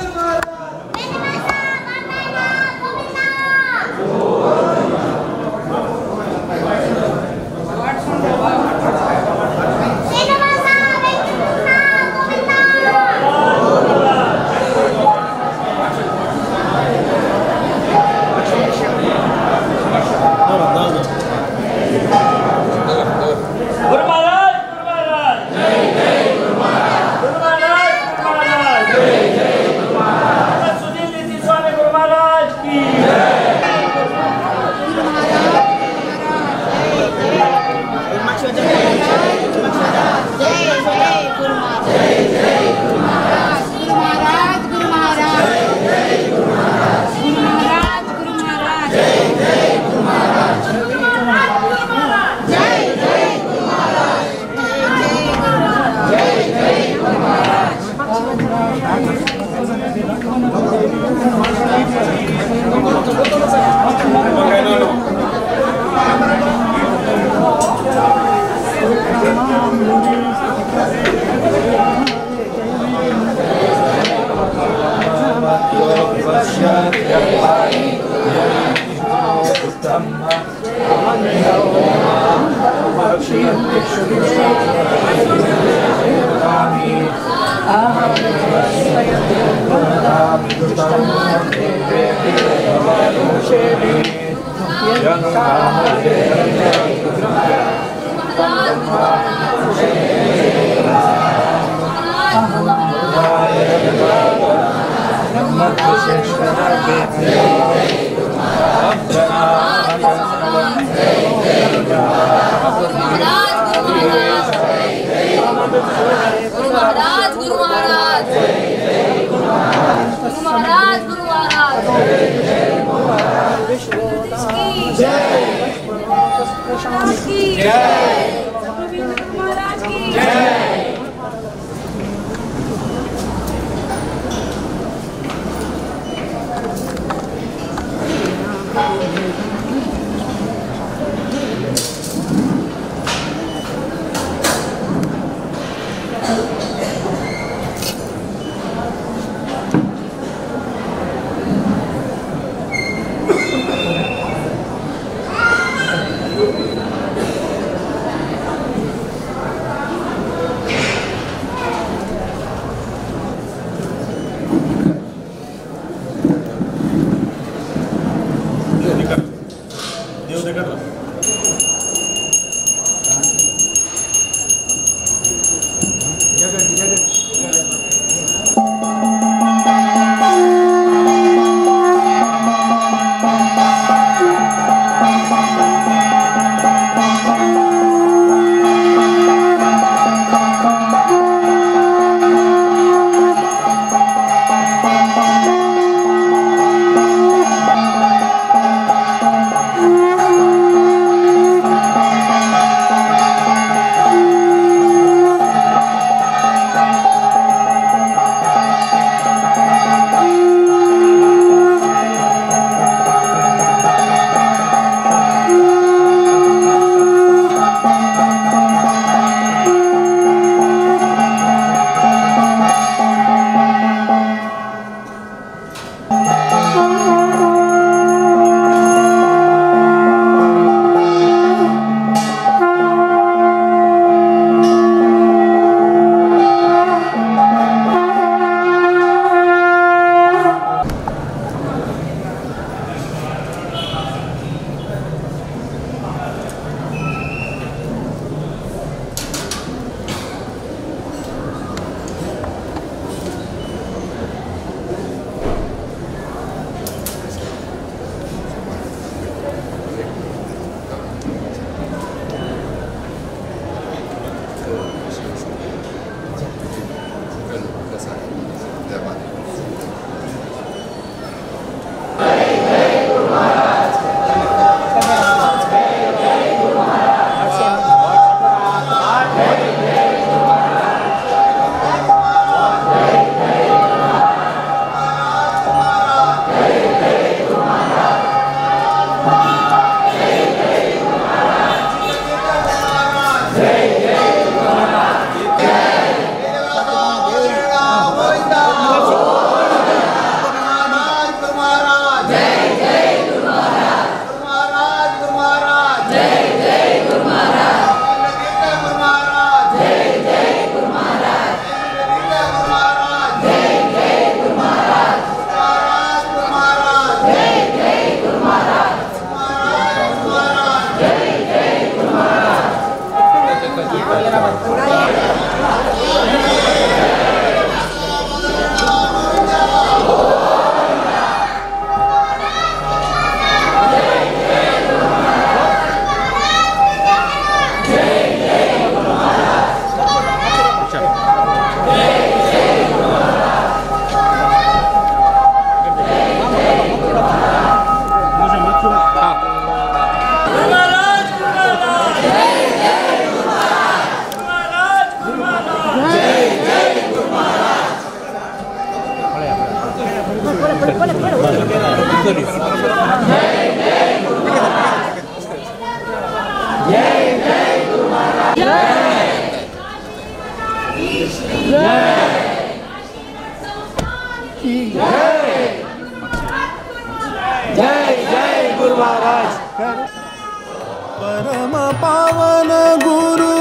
Speaker 8: परम पावन गुरु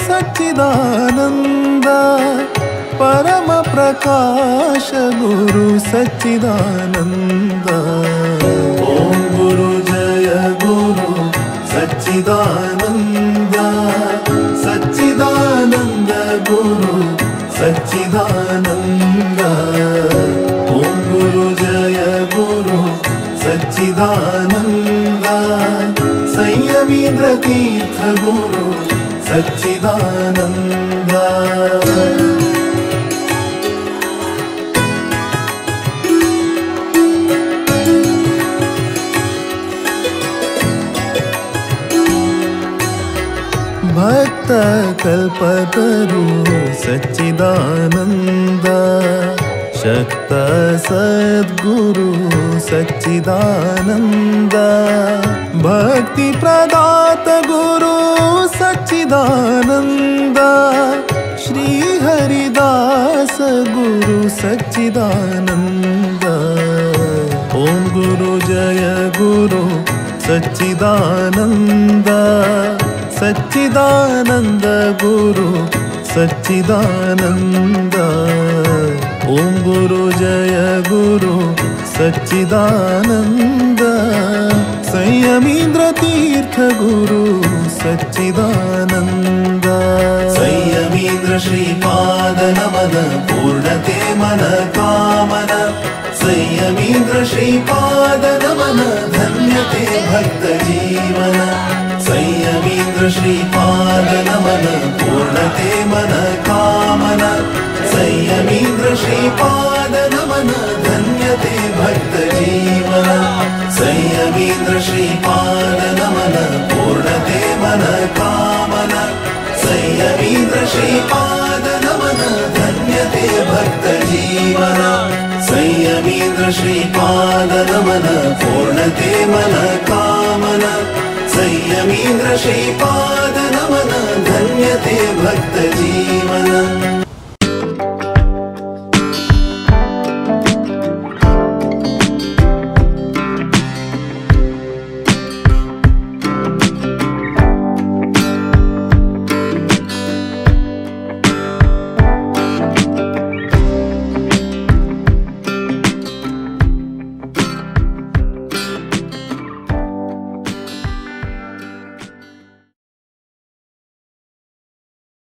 Speaker 8: सच्चिदानंद परम प्रकाश गुरु सच्चिदानंद ओम गुरु जय गुरु सच्चिदानंद सच्चिदानंद गुरु सच्चिदानंद ओम गुरु जय गुरु सच्चिदानंद संयमीन्द्र तीर्थ गुरु सच्चिदानंद भक्त कल्पतरु सच्चिदानंद शक्त सद्गुरु सच्चिदानंद भक्ति प्रदात गुरु सच्चिदानंद श्री हरिदास गुरु सच्चिदानंद ओम गुरु जय गुरु सच्चिदानंद सच्चिदानंद गुरु सच्चिदानंद ಓಂ ಗುರು ಜಯ ಗುರು ಸಚ್ಚಿದಾನಂದ ಸಂಯಮೀಂದ್ರ ತೀರ್ಥ ಗುರು ಸಚ್ಚಿದಾನಂದ ಸಂಯಮೀಂದ್ರ ಶ್ರೀಪಾದ ನಮನ ಪೂರ್ಣತೆ ಮನ ಕಾಮನ ಸಂಯಮೀಂದ್ರ ಶ್ರೀಪಾದ ನಮನ ಧನ್ಯತೆ ಭಕ್ತ ಜೀವನ ಸಂಯಮೀಂದ್ರ ಶ್ರೀಪಾದ ನಮನ ಪೂರ್ಣತೆ ಮನ ಕಾಮನ ಸಂಯಮೀಂದ್ರ ಶ್ರೀಪಾದ ನಮನ ಧನ್ಯತೆ ಭಕ್ತ ಜೀವನ ಸಂಯಮೀಂದ್ರ ಶ್ರೀಪಾದ ನಮನ ಪೂರ್ಣತೆ ಮನ ಕಾಮನ ಸಂಯಮೀಂದ್ರ ಶ್ರೀಪಾದ ನಮನ ಧನ್ಯತೆ ಭಕ್ತ ಜೀವನ ಸಂಯಮೀಂದ್ರ ಶ್ರೀಪಾದ ನಮನ ಪೂರ್ಣತೆ ಮನ ಕಾಮನ ಸಂಯಮೀಂದ್ರ ಶ್ರೀಪಾದ ನಮನ ಧನ್ಯತೆ ಭಕ್ತ ಜೀವನ